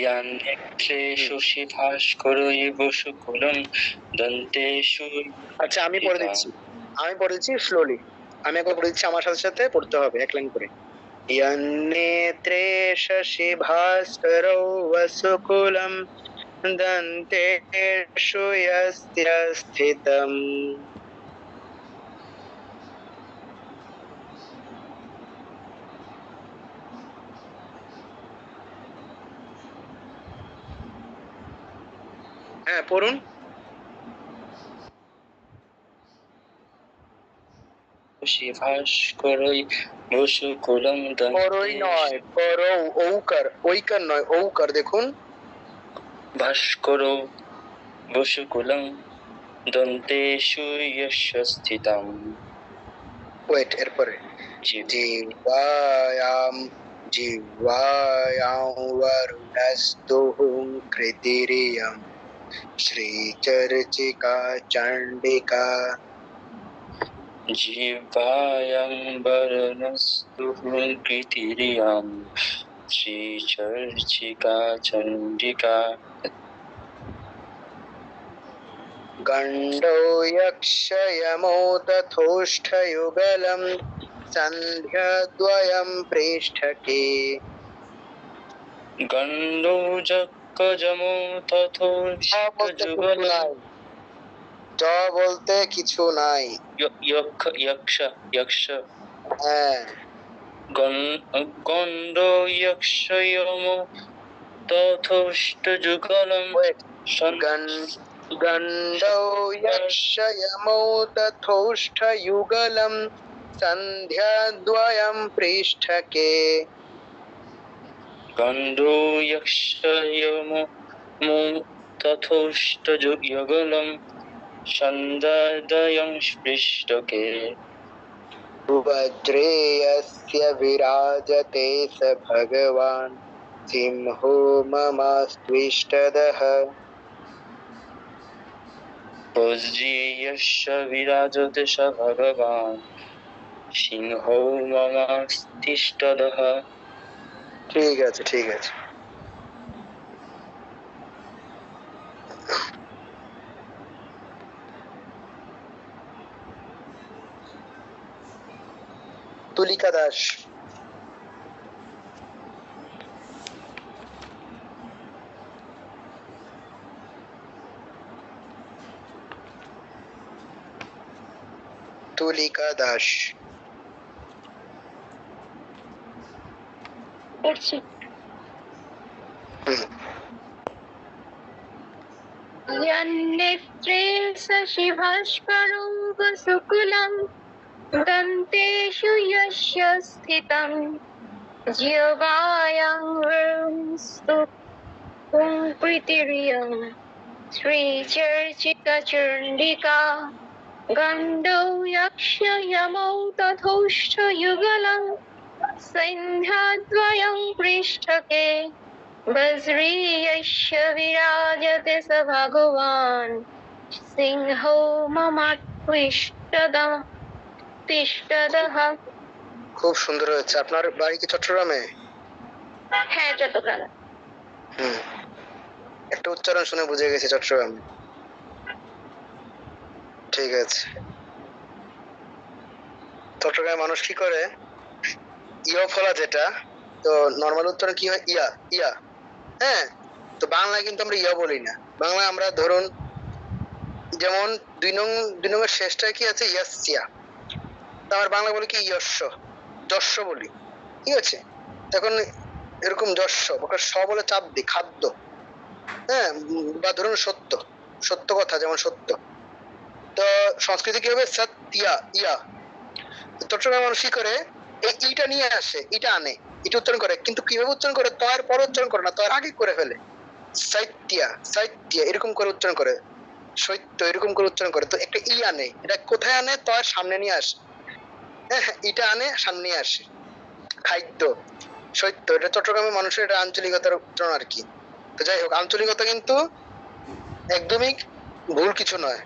Speaker 5: यान्नेत्रेषु शिभास्करैव शुकुलं दन्तेषु।
Speaker 1: আচ্ছা, আমি পড়ে দিচ্ছি স্লোলি। আমি একবার পড়ে দিচ্ছি, আমার সাথে সাথে পড়তে হবে এক লাইন করে। यन्नेत्रे शशिभास्करौ वसुकुलं दन्तेषु यस्य स्थितम् হ্যাঁ পড়ুন।
Speaker 5: শিভাস্করৈ বসুকুলম
Speaker 1: করই নয়, করৌ, ঔকার, ঐকার নয়, ঔকার দেখুন।
Speaker 5: ভাস্করৌ বসুকুলম দন্তেষু যস্য স্থিতম।
Speaker 1: ওয়েট, এরপরে জিহ্বায়াं वरुणस्तु हुङ्कृतिरियं श्रीचर्चिका चण्डिका
Speaker 5: जिह्वायां वरुणस्तु हुङ्कृतिरियं শ্রীচর্চিকা চণ্ডিকা।
Speaker 1: गण्डो यक्षयमो तथोष्ठयुगलं सन्ध्याद्वयं पृष्ठके।
Speaker 5: গণ্ড যজ্ঞযমো তথোষ্টযুগলম।
Speaker 1: জ বলতে কিছু নাই।
Speaker 5: যক্ষ যক্ষ।
Speaker 1: হ্যাঁ,
Speaker 5: গণ্ড যক্ষয়মো তথোষ্টযুগলম।
Speaker 1: गण्डौ यक्षयमौ तथोष्ठयुगलं सन्ध्याद्वयं पृष्ठके।
Speaker 5: গণ্ড যক্ষয়মো তথোষ্টযুগলম সন্ধ্যাদয়ং পৃষ্ঠকে।
Speaker 1: वज्रेयस्य विराजते स भगवान् सिंहो ममास्त्विष्टदः।
Speaker 5: বজ্রেয়স্য বিরাজতে স ভগবান সিংহো মমাস্তিষ্ঠদः।
Speaker 1: ঠিক আছে, ঠিক আছে। তুলিকা দাস। তুলিকা দাস।
Speaker 3: পড়ছি। यन्नेत्रे शशि भास्करं वसुकुलं दन्तेषु यस्य स्थितं ज्यवायां वृंस्तु प्रीतिरियं श्रीचर्चितचण्डिका। गण्डो यक्षयमौ तथोष्ठयुगलं सन्ध्याद्वयं पृष्ठके। वज्रीयस्य विराजते स भगवान् सिंहो ममात्विष्टदः।
Speaker 1: খুব সুন্দর হয়েছে। আপনার বাড়ি কি চট্টগ্রামে?
Speaker 3: হ্যাঁ, চট্টগ্রামে।
Speaker 1: একটা উচ্চারণ শুনে বুঝে গেছি চট্টগ্রামে। ঠিক আছে। চট্টগ্রামের মানুষ কি করে, ইয় ফলা যেটা, তো নর্মাল উচ্চারণ কি হয়? ইয়া ইয়া। হ্যাঁ, তো বাংলায় কিন্তু আমরা ইয়া বলি না। বাংলায় আমরা ধরুন যেমন দুই নং এর শেষটায় কি আছে? ইয়াসিয়া। তো আমার বাংলা বলি কি? যশ যশ বলি। ঠিক আছে, এখন এরকম যশ স বলে চাপ দিই, খাদ্য। হ্যাঁ, বা ধরুন সত্য, সত্য কথা, যেমন সত্য। তো সংস্কৃতি কি হবে? সত্যিয়া ইয়া। চট্টগ্রাম মানুষ কি করে, এই ইটা নিয়ে আসে, ইটা আনে, এটা উচ্চারণ করে, কিন্তু কিভাবে উচ্চারণ করে? তয়ের পর উচ্চারণ করে না, তয়ের আগে করে ফেলে। সাইত্যা সাইত্যা এরকম করে উচ্চারণ করে, সত্য এরকম করে উচ্চারণ করে। তো একটা ই আনে, এটা কোথায় আনে? তয়ের সামনে নিয়ে আসে। হ্যাঁ, ইটা আনে, সামনে নিয়ে আসে। খাদ্য, সত্য, এটা চট্টগ্রামের মানুষের এটা আঞ্চলিকতার উচ্চারণ আর কি। তো যাই হোক, আঞ্চলিকতা কিন্তু একদমই ভুল কিছু নয়।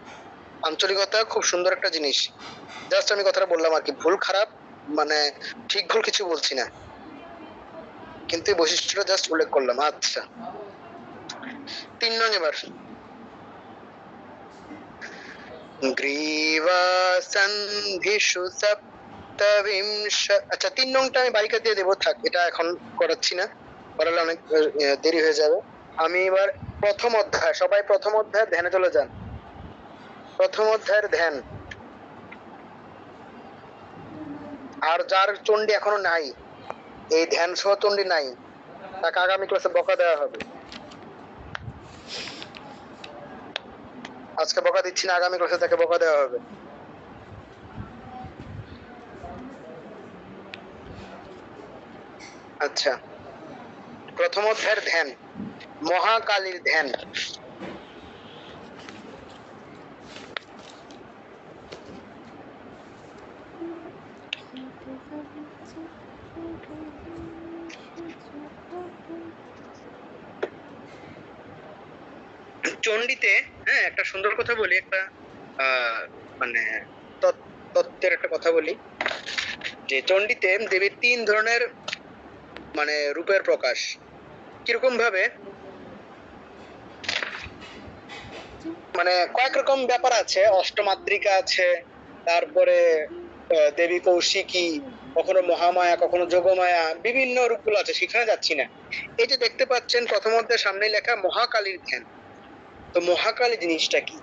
Speaker 1: আঞ্চলিকতা খুব সুন্দর একটা জিনিস। জাস্ট আমি কথাটা বললাম আর কি, ভুল খারাপ মানে ঠিক ভুল কিছু বলছি না, কিন্তু এই বৈশিষ্ট্যটা জাস্ট উল্লেখ করলাম। আচ্ছা, 3 নং এবার। গ্রীবাসন্ধিষু সপ্তবিংশ। আচ্ছা, 3 নংটা আমি বারিকা দিয়ে দেবো, থাক, এটা এখন করাচ্ছি না, করালে অনেক দেরি হয়ে যাবে। আমি এবার প্রথম অধ্যায়, সবাই প্রথম অধ্যায়ের ধ্যানে চলে যান। প্রথম অধ্যায়ের ধ্যান। আর যার চণ্ডী এখনো নাই, এই ধ্যান সহ চণ্ডী নাই, তাকে আগামী ক্লাসে বকা দেওয়া হবে। আজকে বকা দিচ্ছি না, আগামী ক্লাসে তাকে বকা দেওয়া হবে। আচ্ছা, প্রথম অধ্যায়ের ধ্যান, মহাকালীর ধ্যান। চণ্ডীতে, হ্যাঁ, একটা সুন্দর কথা বলি, একটা মানে তত্ত্বের একটা কথা বলি, যে চণ্ডীতে দেবীর 3 ধরনের মানে রূপের প্রকাশ। কিরকম ভাবে, মানে কয়েক রকম ব্যাপার আছে, অষ্টমাত্রিকা আছে, তারপরে দেবী কৌশিকী, কখনো মহামায়া, কখনো যোগমায়া, বিভিন্ন রূপগুলো আছে, সেখানে যাচ্ছি না। এই যে দেখতে পাচ্ছেন প্রথম অধ্যায়ের সামনে লেখা মহাকালীর ধ্যান। তো মহাকালী জিনিসটা কি?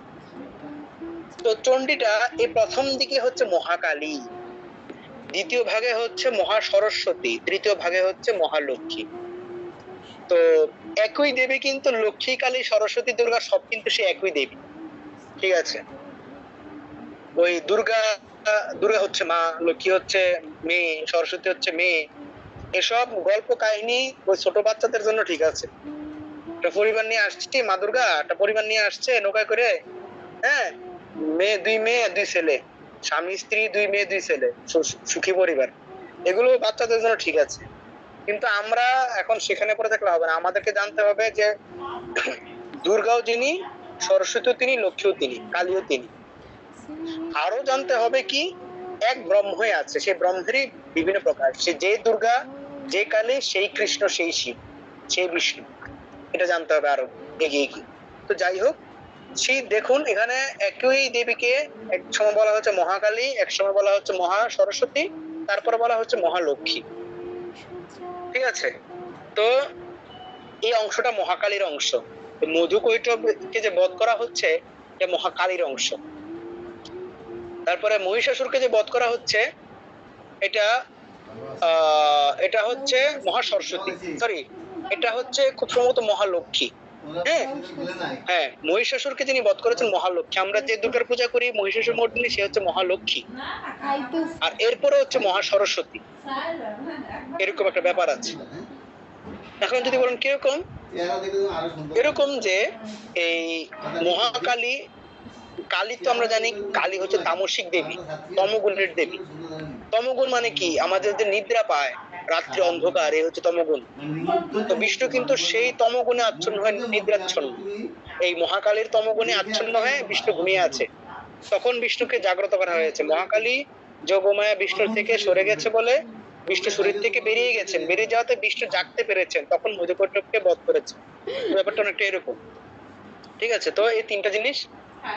Speaker 1: তো চণ্ডীটা এই প্রথম দিকে হচ্ছে মহাকালী, দ্বিতীয় ভাগে হচ্ছে মহা সরস্বতী, তৃতীয় ভাগে হচ্ছে মহালক্ষ্মী। তো একই দেবী কিন্তু লক্ষ্মী, কালী, সরস্বতী, দুর্গা সব কিন্তু সে একই দেবী, ঠিক আছে? ওই দুর্গা দুর্গা হচ্ছে মা, লক্ষ্মী হচ্ছে মেয়ে, সরস্বতী হচ্ছে মেয়ে। এসব গল্প কাহিনী ওই ছোট বাচ্চাদের জন্য ঠিক আছে। একটা পরিবার নিয়ে আসছে, মা দুর্গা একটা পরিবার নিয়ে আসছে নৌকায় করে, হ্যাঁ, মেয়ে দুই ছেলে, স্বামী স্ত্রী, দুই মেয়ে দুই ছেলে, সুখী পরিবার, এগুলো বাচ্চাদের জন্য ঠিক আছে। কিন্তু আমরা এখন সেখানে পড়ে থাকলে হবে না, আমাদেরকে জানতে হবে যে দুর্গাও যিনি, সরস্বতীও তিনি, লক্ষ্মীও তিনি, কালীও তিনি। আরো জানতে হবে কি, এক ব্রহ্মই আছে, সেই ব্রহ্মেরই বিভিন্ন প্রকার, সে যে দুর্গা, যে কালী, সেই কৃষ্ণ, সেই শিব, সেই বিষ্ণু, এটা জানতে হবে আরো এগিয়ে গিয়ে। তো যাই হোক, সেই দেখুন এখানে একই দেবীকে এক সময় বলা হচ্ছে মহাকালী, এক সময় বলা হচ্ছে মহা সরস্বতী, তারপরে বলা হচ্ছে মহালক্ষ্মী, ঠিক আছে? তো এই অংশটা মহাকালীর অংশ। মধু কৈটবকে যে বধ করা হচ্ছে এটা মহাকালীর অংশ। তারপরে মহিষাসুরকে যে বধ করা হচ্ছে এটা এটা হচ্ছে মহা সরস্বতী, সরি, এটা হচ্ছে খুব সম্ভবত মহালক্ষ্মী। হ্যাঁ হ্যাঁ, মহিষাসুরকে যিনি বধ করেছেন মহালক্ষ্মী। আমরা যে দুর্গার পূজা করি মহিষাসুর মর্দিনী, সে হচ্ছে মহালক্ষ্মী, আর এরপরে হচ্ছে মহা সরস্বতী। এরকম একটা ব্যাপার আছে। এখন যদি বলেন কিরকম, এরকম যে এই মহাকালী, কালী তো আমরা জানি কালী হচ্ছে তামসিক দেবী, তমগুণের দেবী। তমগুণ মানে কি, আমাদের যে নিদ্রা পায়, রাত্রি অন্ধকার, এই হচ্ছে তমগুণ। তো বিষ্ণু কিন্তু সেই তমগুণে আচ্ছন্ন হয়, নিদ্রাচ্ছন্ন। এই মহাকালীর তমগুণে আচ্ছন্ন হয়ে বিষ্ণু ঘুমিয়ে আছে, তখন বিষ্ণুকে জাগ্রত করা হয়েছে। মহাকালী যোগমায়া বিষ্ণুর থেকে সরে গেছে বলে বিষ্ণু শরীর থেকে বেরিয়ে গেছেন, বেরিয়ে যাওয়াতে বিষ্ণু জাগতে পেরেছেন, তখন মধুকৈটবকে বধ করেছে। ব্যাপারটা অনেকটা এরকম, ঠিক আছে? তো এই তিনটা জিনিস,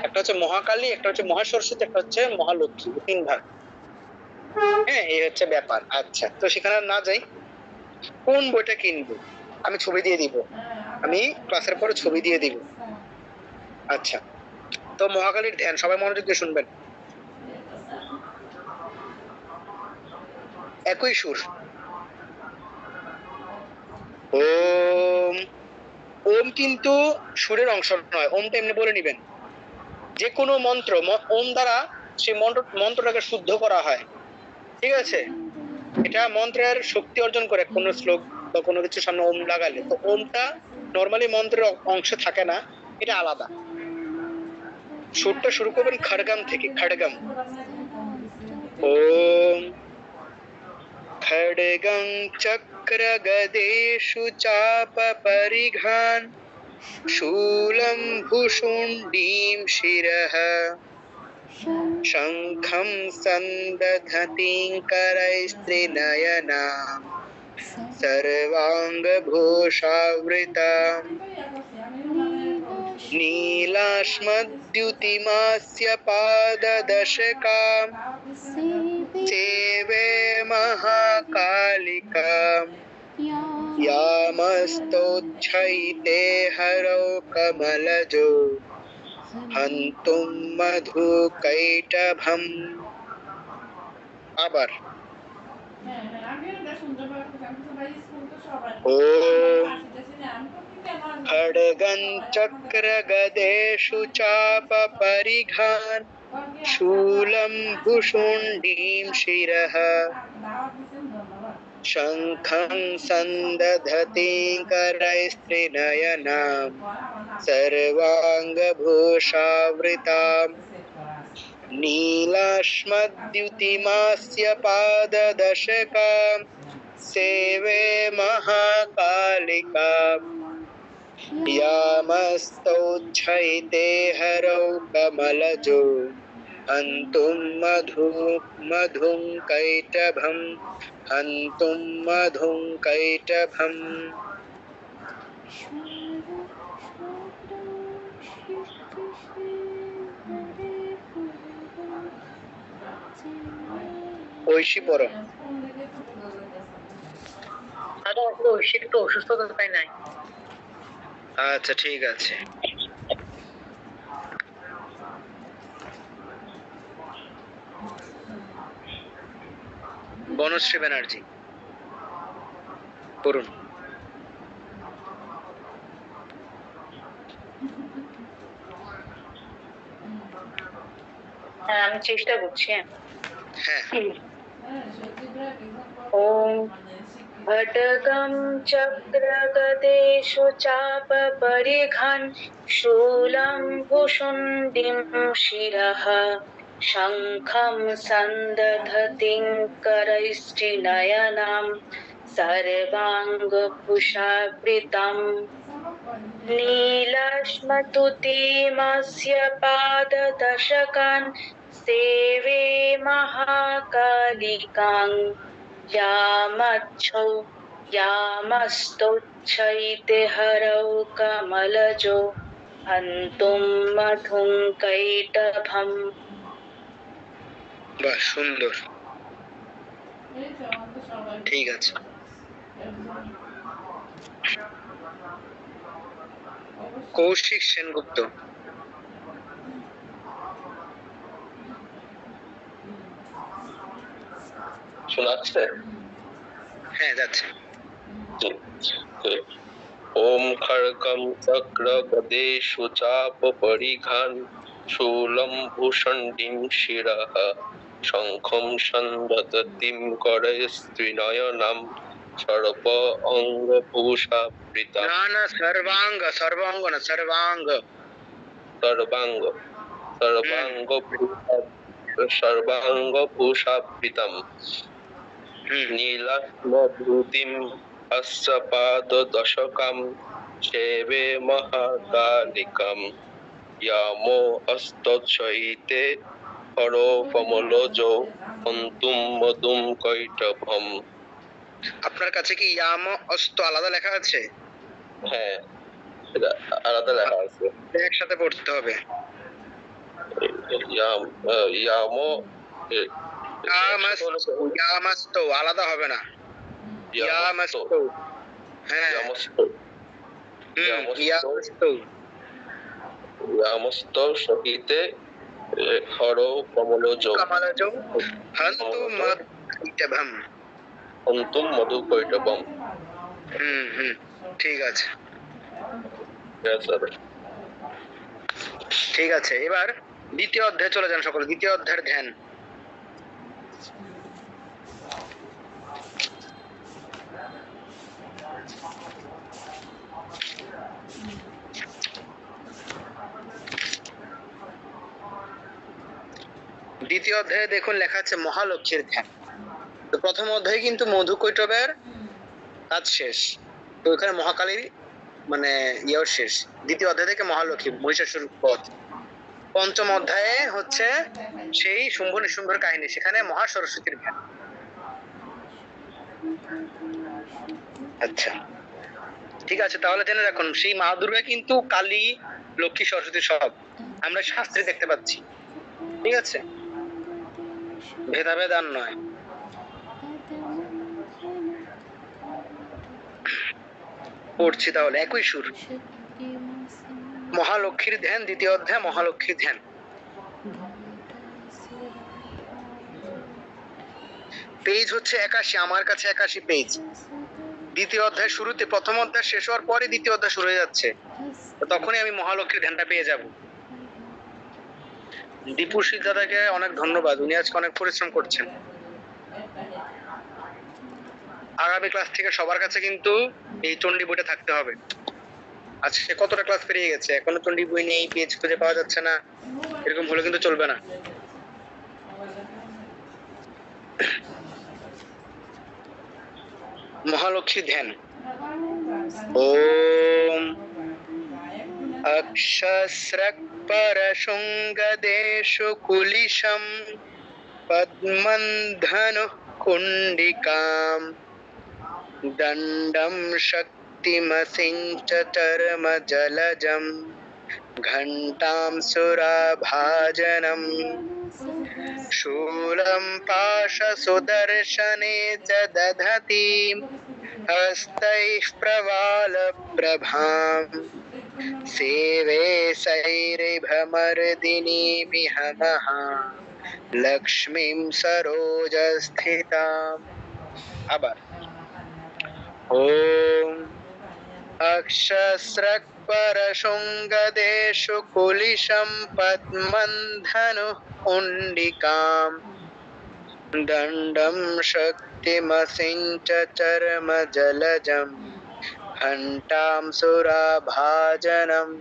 Speaker 1: একটা হচ্ছে মহাকালী, একটা হচ্ছে মহা সরস্বতী, একটা হচ্ছে মহালক্ষ্মী, তিন ভাগ। হ্যাঁ, এই হচ্ছে ব্যাপার। আচ্ছা, তো সেখানে না যাই, কোন বইটা কিনবো আমি ছবি দিয়ে দিব, আমি ক্লাসের পরে ছবি দিয়ে দিব। আচ্ছা, তো মহাকালীর ধ্যান সবাই মনোযোগ দিয়ে শুনবেন। একই সুর, ওম। ওম কিন্তু সুরের অংশ নয়, ওমটা এমনি বলে নিবেন। যে কোনো মন্ত্র ওম দ্বারা সেই মন্ত্রটাকে শুদ্ধ করা হয়, ঠিক আছে? এটা মন্ত্রের শক্তি অর্জন করে কোনো শ্লোক বা কোনো কিছু সামনে ওম লাগালে। তো ওমটা নর্মালি মন্ত্রের অংশ থাকে না, এটা আলাদা। সুরটা শুরু করবেন খড়গম থেকে, খড়গম। ওম খড়গং চক্র গদেষু চাপ পরিঘান শূলম ভূষুণ্ডীম শিরঃ শঙ্খম সন্দধতিং করৈস্ত্রিনয়নাম সর্বাঙ্গভূষাবৃতাম নীলাশ্মদ্যুতিমাস্য পাদদশকাম सेवे महाकालिकाम् यामस्तोच्छैते हरौ कमलजो हन्तुं मधुकैटभम्। আবার ওম खड्गं चक्रगदेषु चाप परिघान् शूलं भुषुण्डीं शिरः शङ्खं सन्दधतीं करैस्त्रिनयनां सर्वाङ्गभूषावृताम् नीलाश्मद्युतिमास्य पाददशकां सेवे महाकालिकाम् यामस्तौच्छैते हरौ कमलजो हन्तुं मधुं कैटभम्। हन्तुं मधुं कैटभम् ঐশী পড়ো।
Speaker 2: দাদা আসলে ঐশীর একটু অসুস্থতা তাই নাই।
Speaker 1: আচ্ছা ঠিক আছে। বনশ্রী ব্যানার্জি পড়ুন।
Speaker 6: হ্যাঁ আমি চেষ্টা করছি।
Speaker 1: হ্যাঁ
Speaker 6: ওম भटकं चक्रगदेषु चापपरिघान् शूलं भुशुण्डिं शिरः शङ्खं सन्दधतिं करैश्चिनयनां सर्वाङ्गभूषावृतम् नीलाश्मतुतीमस्य पाददशकान् सेवे महाकालिकां यामच्छौ यामस्तोच्छैते हरौ कमलजो हन्तुं मधुं कैटभम्।
Speaker 1: বাহ সুন্দর, ঠিক আছে। কৌশিক সেনগুপ্ত
Speaker 4: শোনাচ্ছে?
Speaker 1: হ্যাঁ যাচ্ছে।
Speaker 4: ওম খড়গম চক্র গদেষু চাপ পরিঘান শূলম ভূষণ্ডিং শিরঃ শঙ্খম সন্দধতিম করৈস্ত্রিনয়নাম সর্ব অঙ্গভূষাবৃতাম।
Speaker 1: না না, সর্বাঙ্গ, সর্বাঙ্গ না, সর্বাঙ্গ।
Speaker 4: সর্বাঙ্গ সর্বাঙ্গভূষাবৃতম নীলাশ্মধুতিম অस्य পাদদশকাম সেবে মহাকালিকাম ইয়ামো অস্তচ্ছয়িতে হরো কমলজো হন্তুম মধুম কৈটভম।
Speaker 1: আপনার কাছে কি ইয়াম অস্ত আলাদা লেখা আছে?
Speaker 4: হ্যাঁ, এটা আলাদা লেখা আছে।
Speaker 1: একসাথে পড়তে হবে।
Speaker 4: ইয়ামো
Speaker 1: ইয়ামাস্তো আলাদা হবে না, ইয়ামাস্তো। হ্যাঁ ইয়ামাস্তো।
Speaker 4: ইয়ামস্ত সহিতে হর কমলজো
Speaker 1: কমলজো হন্তু মধুকৈটভম।
Speaker 4: অন্তুম মধু কৈটভম।
Speaker 1: ঠিক আছে ঠিক আছে। এবার দ্বিতীয় অধ্যায়ে চলে যান সকলে। দ্বিতীয় অধ্যায়ের ধ্যান। দ্বিতীয় অধ্যায়ে দেখুন লেখা আছে মহালক্ষ্মীর ধ্যান। তো প্রথম অধ্যায়ে কিন্তু মধুকৈটবের কাজ শেষ, তো এখানে মহাকালীর মানে ইয়েও শেষ। দ্বিতীয় অধ্যায় থেকে মহালক্ষ্মী মহিষাসুর বধ। পঞ্চম অধ্যায়ে হচ্ছে সেই শুম্ভ নিশুম্ভের কাহিনী, সেখানে মহা সরস্বতীর ধ্যান। আচ্ছা ঠিক আছে, তাহলে জেনে রাখুন সেই মা দুর্গা কিন্তু কালী, লক্ষ্মী, সরস্বতী সব আমরা শাস্ত্রে দেখতে পাচ্ছি। ঠিক আছে, ভেদাভেদ আর নয়। পড়ছি তাহলে একই সুর। মহালক্ষ্মীর ধ্যান, দ্বিতীয় অধ্যায় মহালক্ষ্মীর ধ্যান। পেজ হচ্ছে 81, আমার কাছে 81 পেজ। দ্বিতীয় অধ্যায় শুরুতে, প্রথম অধ্যায় শেষ হওয়ার পরে দ্বিতীয় অধ্যায় শুরু হয়ে যাচ্ছে, তখনই আমি মহালক্ষ্মীর ধ্যানটা পেয়ে যাব। দীপুশীল দাদাকে অনেক ধন্যবাদ, উনি আজকে অনেক পরিশ্রম করছেন। আগামী ক্লাস থেকে সবার কাছে কিন্তু এই চণ্ডী বইটা থাকতে হবে। আজকে কতটা ক্লাস পেরিয়ে গেছে, এখনো চণ্ডী বই নেই, পেজ খুঁজে পাওয়া যাচ্ছে না, এরকম হলে কিন্তু চলবে না। মহালক্ষ্মী ধ্যান। ওম অক্ষস্রক পরশুঙ্গদেশু কুলিশম পদ্মন্ধনু कुण्डिकां दण्डं शक्तिमसिञ्च चर्मजलजं घण्टां सुराभाजनम् शूलं पाशसुदर्शने च दधतीं हस्तैः प्रवालप्रभाम् सेवे सैरिभमर्दिनीमिह लक्ष्मीं सरोजस्थिताम्। আবার ॐ अक्षस्रक्परशृङ्गदेषु कुलिशं पद्मन्धनुः कुण्डिकां दण्डं शक्तिमसिञ्च चर्मजलजं घण्टां सुराभाजनम्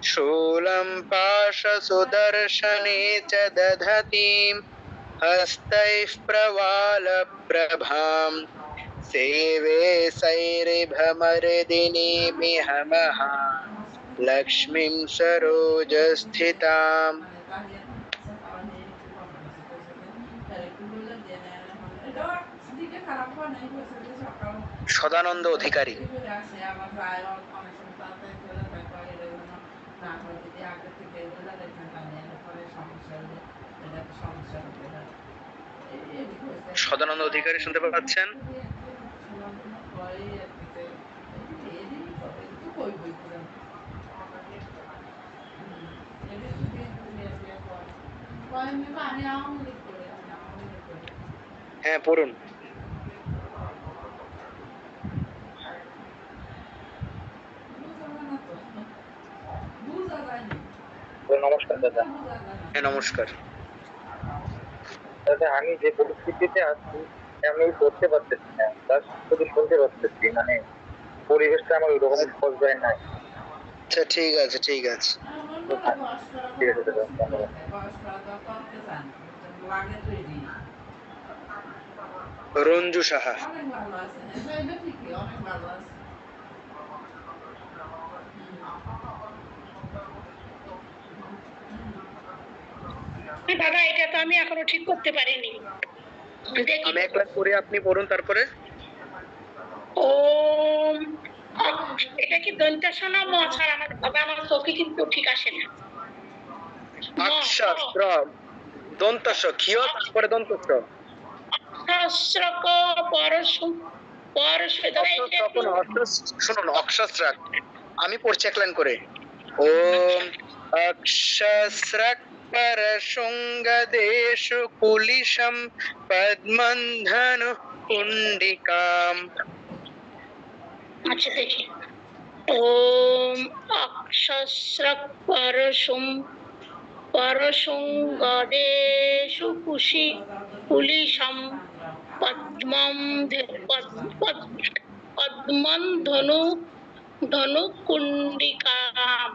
Speaker 1: शूलं पाशसुदर्शने च दधतीं हस्तैः प्रवालप्रभाम् सेवे सैरिभमर्दिनीमिह लक्ष्मीं सरोजस्थिताम्। সদানন্দ অধিকারী। সদানন্দ অধিকারী শুনতে পাচ্ছেন? হ্যাঁ পড়ুন।
Speaker 4: নমস্কার দাদা।
Speaker 1: হ্যাঁ নমস্কার
Speaker 4: দাদা, আমি যে পরিস্থিতিতে আছি আমি করতে পারতেছি না, তার শুধু শুনতে পারতেছি, মানে পরিবেশটা আমার ওরকম পর্যায়ে নাই।
Speaker 1: আচ্ছা ঠিক আছে ঠিক আছে।
Speaker 4: ঠিক আছে দাদা, ধন্যবাদ।
Speaker 1: রঞ্জু সাহা।
Speaker 3: দাদা এটা তো আমি এখনো ঠিক করতে পারিনি।
Speaker 1: আমি এক লাইন পড়ে আপনি পড়ুন তারপরে।
Speaker 3: ওম এটা কি দন্তাস না ম ছাড়া আমার বাবা আমার চোখে কিন্তু ঠিক আসে না।
Speaker 1: অক্ষস্র দন্তস ক্ষিয় তারপরে দন্তস।
Speaker 3: সহস্রক পরশু
Speaker 1: শুনুন অক্ষস্রাক আমি পড়ছি এক লাইন করে। ওম অক্ষস্রাক परशृङ्गदेषु कुलिशं पद्मन्धनुः कुण्डिकाम्।
Speaker 3: अच्छा देखिए ओम अक्षस्रक परशृङ्गदेषु कुलिशं पद्मन्धनु कुण्डिकाम्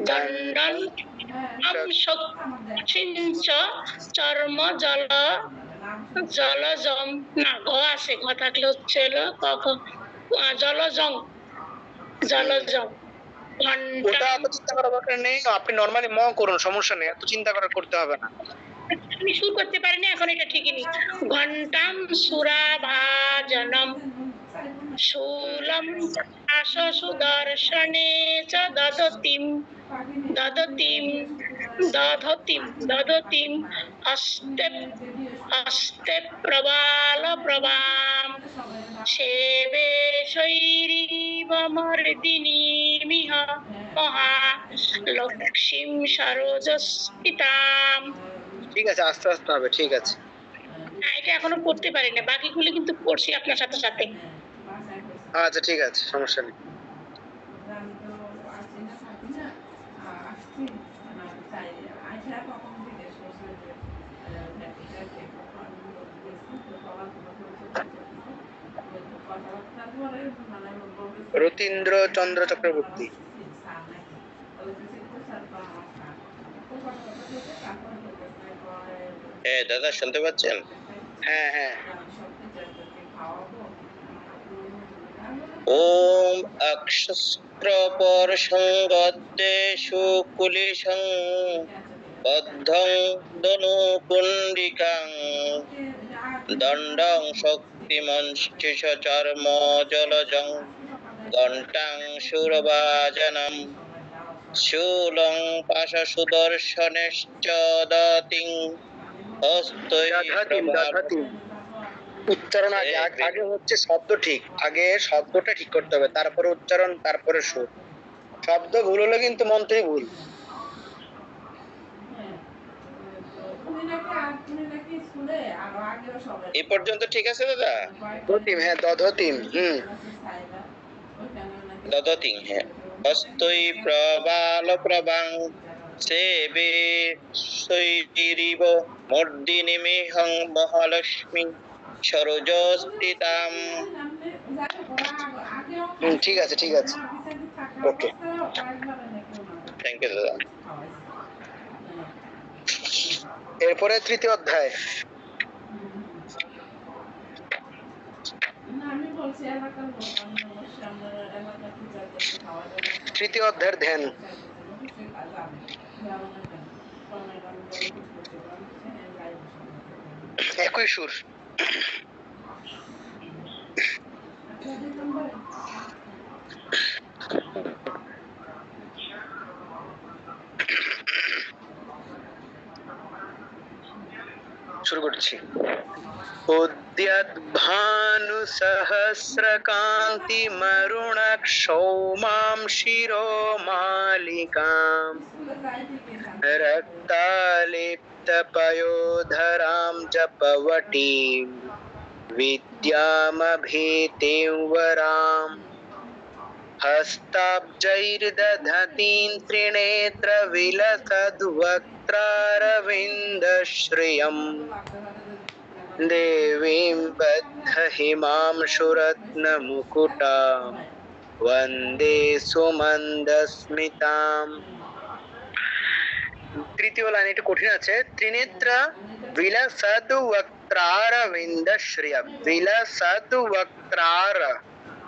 Speaker 3: दण्डं शक्तिञ्च चर्म জলজং না ঘ আছে ঘ থাকলে হচ্ছে জলজং
Speaker 1: ওটা এত চিন্তা করার দরকার নেই, আপনি নরমালি ম করুন, সমস্যা নেই, এত চিন্তা করতে হবে না।
Speaker 3: আমি শুরু করতে পারিনি, এখন এটা ঠিকই নেই। ঘণ্টাম সুরাভাজনম শূলম সুদর্শনে চ দদতিম হস্তে প্রবাল প্রবাম সেবে শৈরিবমর্দিনীমিহ লক্ষ্মীম সরোজস্মিতাম।
Speaker 1: ঠিক আছে, আস্তে আস্তে হবে, ঠিক আছে।
Speaker 3: এটা এখনো পড়তে পারি না, বাকিগুলো কিন্তু পড়ছি আপনার সাথে সাথে।
Speaker 1: আচ্ছা ঠিক আছে, সমস্যা নেই। রতীন্দ্র চন্দ্র চক্রবর্তী।
Speaker 5: দাদা শুনতে পাচ্ছেন?
Speaker 1: হ্যাঁ হ্যাঁ।
Speaker 5: ওম অক্ষস্র পরশঙ্গদেষু কুলিশং বদ্ধং ধনুকুণ্ডিকাং দণ্ডং শক্তিমঞ্চিষ চর্ম জলজং ঘণ্টাং সুরভাজনম শূলং পাশসুদর্শনেশ্চ দতিং হস্তৈ
Speaker 1: দধতিম দধতিম উচ্চারণ আগে আগে হচ্ছে শব্দ ঠিক, আগে শব্দটা ঠিক করতে হবে, তারপরে উচ্চারণ, তারপরে সুর। শব্দ ভুল হলে কিন্তু মন্ত্রই ভুল।
Speaker 5: এই পর্যন্ত ঠিক আছে দাদা?
Speaker 1: দধতিম, হ্যাঁ দধতিম,
Speaker 5: দদতিং, হ্যাঁ। হস্তৈ প্রবাল প্রবাং সেবে সৈরিব মর্দিনিমিহং মহালক্ষ্মী সরোজস্তিতাম।
Speaker 1: ঠিক আছে ঠিক আছে, ওকে।
Speaker 5: থ্যাংক ইউ দাদা।
Speaker 1: এরপরে তৃতীয় অধ্যায়। তৃতীয় অধ্যায়ের ধ্যান। একই সুর। শুরু করছি। উদ্যদ্ভানু সহস্রকান্তি মরুণক্ষৌমাং শিরোমালিকাম রক্তালিপ্ত পয়োধরাম জপবটীম विद्यामभीतिं वरां हस्ताब्जैर्दधतीं त्रिनेत्रविलसद्वक्त्रारविन्दश्रियम् देवीं बद्धहिमांशुरत्नमुकुटां वन्दे सुमन्दस्मिताम्। তৃতীয় লাইন একটু কঠিন আছে। ত্রিনেত্রা বিলাসাদ বক্ত্রারবিন্দশ্রিয়া, বিলাসাদ বক্ত্রার,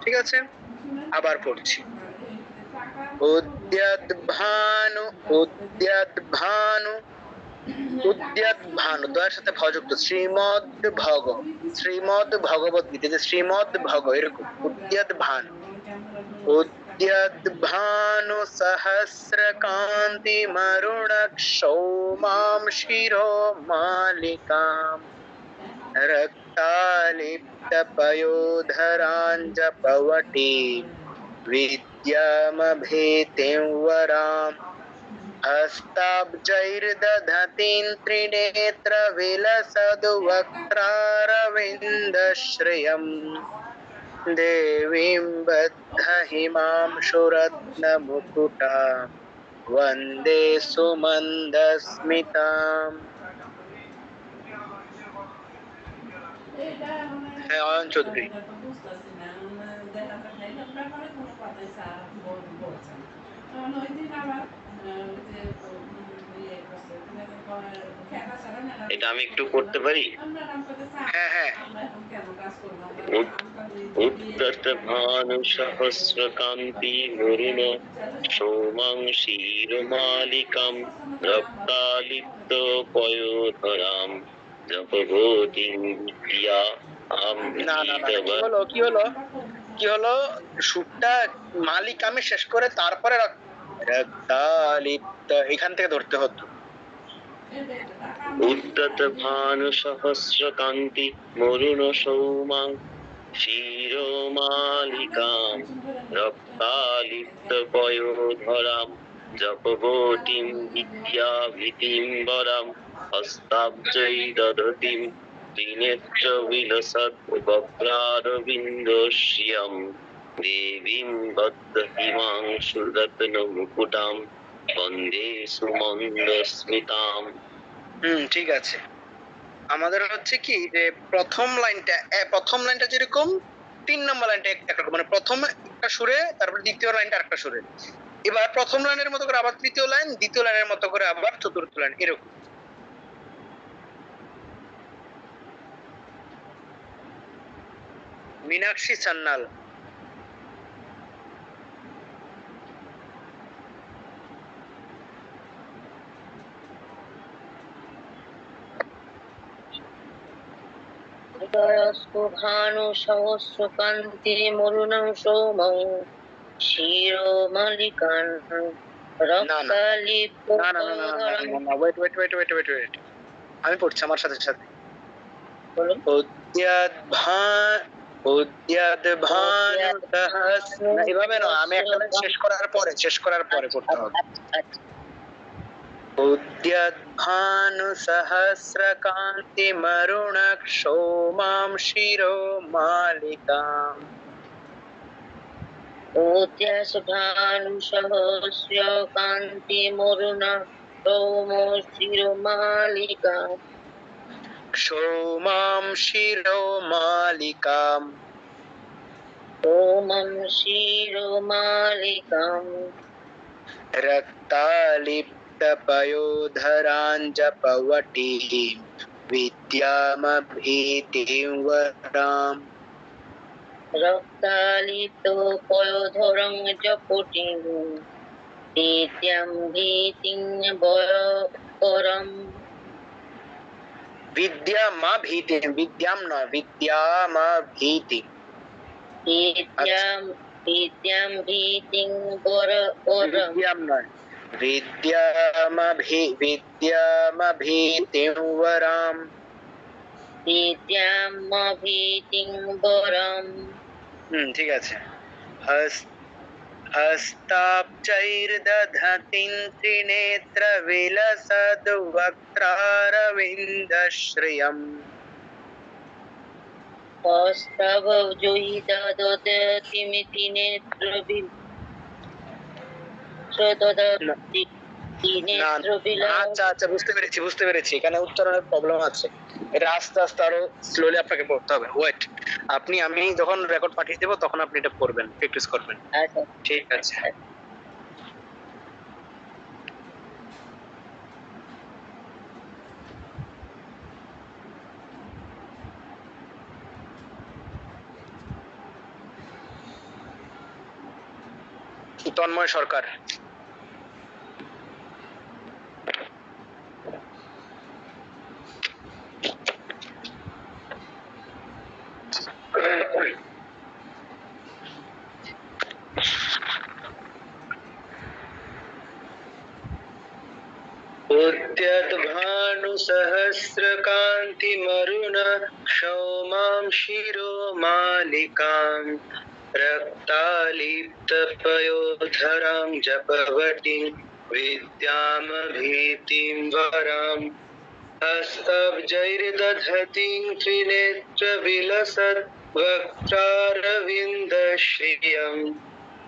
Speaker 1: ঠিক আছে? আবার পড়ছি। উদ্যদ্ভানু উদ্যদ্ভানু উদ্যদ্ভানু দয়ের সাথে ভযুক্ত শ্রীমদ ভগ, শ্রীমদ ভগবত গীতা, যে শ্রীমদ ভগ এরকম উদ্যদ্ভানু। উদ্যদ্ভানু সহস্রকান্তি মরুণক্ষৌমাং শিরোমালিকাম রক্তালিপ্ত পয়োধরাং জপবটীম विद्यामभीतिं वरां हस्ताब्जैर्दधतीं त्रिनेत्रविलसद्वक्त्रारविन्दश्रियम् देवीं बद्धहिमांशुरत्नमुकुटां वन्दे सुमन्दस्मिताम्। হ্যাঁ, অয়ন চৌধুরী।
Speaker 5: এটা আমি একটু করতে পারি?
Speaker 1: হ্যাঁ হ্যাঁ।
Speaker 5: উত্তটভানু সহস্রকান্তি মরুণ সৌমাং শিরোমালিকাম রক্তালিপ্ত পয়োধরাম জপবতীং বিদ্যা
Speaker 1: না না না, কি হলো কি হলো সুরটা মালিকামে শেষ করে তারপরে রক্তালিপ্ত এখান থেকে ধরতে হতো।
Speaker 5: উদ্যতভানু সহস্রকান্তি মরুণ সৌমাং শিরোমালিকাম রক্তালিপ্ত পয়োধরাম জপবতীং বিদ্যাভীতিং বরাম হস্তাব্জৈ দধতীং ত্রিনেত্র বিলসৎ বক্ত্রারবিন্দশ্রিয়ম দেবীং বদ্ধহিমাংশুরত্নমুকুটাম বন্দে সুমন্দস্মিতাম।
Speaker 1: ঠিক আছে। আমাদের হচ্ছে কি যে প্রথম লাইনটা যেরকম 3 নম্বর লাইনটা একরকম, মানে প্রথম একটা সুরে, তারপর দ্বিতীয় লাইনটা আরেকটা সুরে। এবার প্রথম লাইনের মতো করে আবার তৃতীয় লাইন, দ্বিতীয় লাইনের মতো করে আবার চতুর্থ লাইন, এরকম। মীনাক্ষী সান্যাল।
Speaker 6: সুভানু সহস্রকান্তি মরুণং সোমং শিরোমালিকান রক্তালিপ্ত
Speaker 1: না না না না না না না wait wait wait wait wait wait আমি পড়ছি আমার সাথে সাথে
Speaker 6: বলুন।
Speaker 1: এভাবে না, আমি একটা লাইন শেষ করার পরে পড়তে হবে। উদ্যাদ্ভানু সহস্রকান্তি মরুণক সোমাম শিরো মালিকাম।
Speaker 6: সুভানু সহস্রকান্তি মরুণং সোমং শিরোমালিকান
Speaker 1: সোমাম শিরো মালিকাম।
Speaker 6: সোমং শিরোমালিকাম
Speaker 1: রক্তালিপ্ত পয়োধরাঞ্জপবটীম বিদ্যামভীতিম বরাম।
Speaker 6: রক্তালিত পয়োধরং জপটিং বিদ্যাম ভীতিং বরম
Speaker 1: বিদ্যামাভীতিম, বিদ্যাম নয়, বিদ্যামাভীতিম।
Speaker 6: বিদ্যাম ভীতিং বরম
Speaker 1: বিদ্যাম নয়, বিদ্যামাভীতিম বরাম।
Speaker 6: বিদ্যাম ভীতিং বরম
Speaker 1: ঠিক আছে। হস্তাব্জৈর্দধতিং ত্রিনেত্র বিলসদ বক্ত্রারবিন্দশ্রিয়ম।
Speaker 6: হস্তব জয়িদদতিমিতি নেত্রবিল
Speaker 1: আচ্ছা আচ্ছা, বুঝতে পেরেছি এখানে উচ্চারণের প্রবলেম আছে। এটা আস্তে আস্তে আরো স্লোলি আপনাকে পড়তে হবে। ওয়েট, আমি যখন রেকর্ড পাঠিয়ে দেবো তখন আপনি এটা পড়বেন, প্র্যাকটিস করবেন। ঠিক আছে। তন্ময় সরকার। উদ্যদ্ভানু সহস্রকান্তি মরুণ সৌমাম শিরো মালিকাম রক্তালিপ্ত পয়োধরাম জপবটিং বিদ্যামভীতিম বরাম। হস্তব্জৈর্দধতিং ত্রিনেত্র বিলসৎ বক্ত্রারবিন্দশ্রিয়ম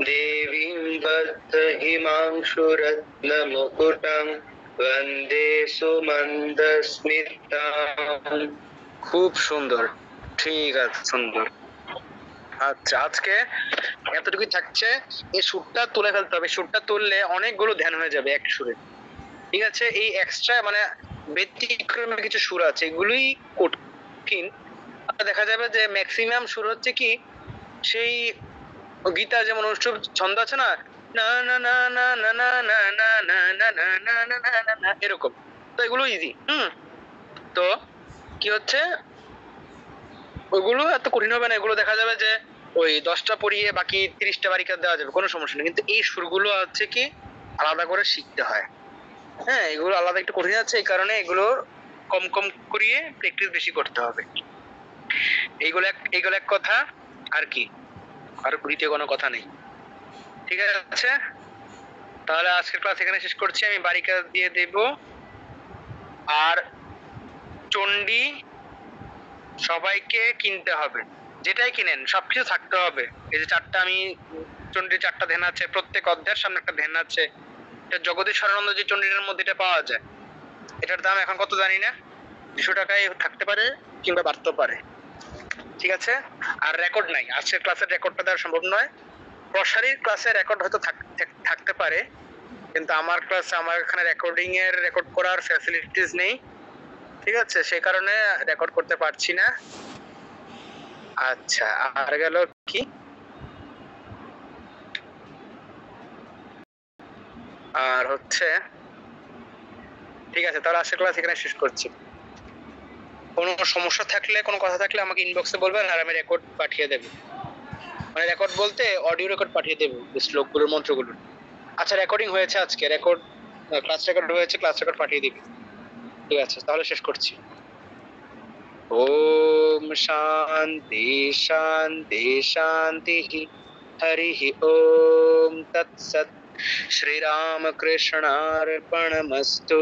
Speaker 1: দেবীং বদ্ধ হিমাংশুরত্নমুকুটং বন্দে সুমন্দস্মিতাম। খুব সুন্দর, ঠিক আছে, সুন্দর। আচ্ছা, আজকে এতটুকুই থাকছে। এই সুরটা তুলে ফেলতে হবে, সুরটা তুললে অনেকগুলো ধ্যান হয়ে যাবে এক সুরে। ঠিক আছে, এই এক্সট্রা মানে ব্যতিক্রমী কিছু সুর আছে, এগুলোই কঠিন। দেখা যাবে যে ম্যাক্সিমাম সুর হচ্ছে কি সেই গীতা যেমন অনুষ্ঠুপ ছন্দ আছে না, না না না না না না না না না না না না না না না না, এরকম। তো এগুলো ইজি। তো কি হচ্ছে, ওইগুলো এত কঠিন হবে না। এগুলো দেখা যাবে যে ওই 10টা পড়িয়ে বাকি 30টা বারিকা দেওয়া যাবে, কোনো সমস্যা নেই। কিন্তু এই সুরগুলো হচ্ছে কি আলাদা করে শিখতে হয়। হ্যাঁ, এগুলো আলাদা একটু কঠিন আছে, এই কারণে এগুলো কম কম করিয়ে প্র্যাকটিস বেশি করতে হবে। এইগুলো এক কথা। আর কি, আর দ্বিতীয় কোনো কথা নেই। ঠিক আছে, তাহলে আজকের ক্লাস এখানে শেষ করছি। আমি বারিকা দিয়ে দেব। আর চণ্ডী সবাইকে কিনতে হবে, যেটাই কিনেন সবকিছু থাকতে হবে। এই যে 4টা আমি চণ্ডীর 4টা ধ্যান আছে, প্রত্যেক অধ্যায়ের সামনে একটা ধ্যান আছে। এটা জগদীশ্বরানন্দ যে চণ্ডীর মধ্যে এটা পাওয়া যায়। এটার দাম এখন কত জানি না, 200 টাকায় থাকতে পারে কিংবা বাড়তেও পারে। ঠিক আছে, আর রেকর্ড নাই, আজকের ক্লাসের রেকর্ডটা দেওয়া সম্ভব নয়। প্রসারীর ক্লাসে রেকর্ড হয়তো থাকতে পারে, কিন্তু আমার ক্লাসে আমার এখানে রেকর্ড করার ফ্যাসিলিটিস নেই। ঠিক আছে, সেই কারণে রেকর্ড করতে পারছি না। আচ্ছা, আর গেল কি, আর হচ্ছে ঠিক আছে, তাহলে আজকের ক্লাস এখানে শেষ করছি। কোনো সমস্যা থাকলে, কোনো কথা থাকলে আমাকে ইনবক্সে বলবেন, আর আমি রেকর্ড পাঠিয়ে দেবো। মানে রেকর্ড বলতে অডিও রেকর্ড পাঠিয়ে দেবো শ্লোকগুলোর, মন্ত্রগুলোর। আচ্ছা, রেকর্ডিং হয়েছে আজকে, রেকর্ড ক্লাস রেকর্ড হয়েছে, ক্লাস রেকর্ড পাঠিয়ে দিবি। ঠিক আছে, তাহলে শেষ করছি। ওম শান্তি শান্তি শান্তি, হরি ওম তৎসৎ। শ্রীরামকৃষ্ণার্পণমস্তু।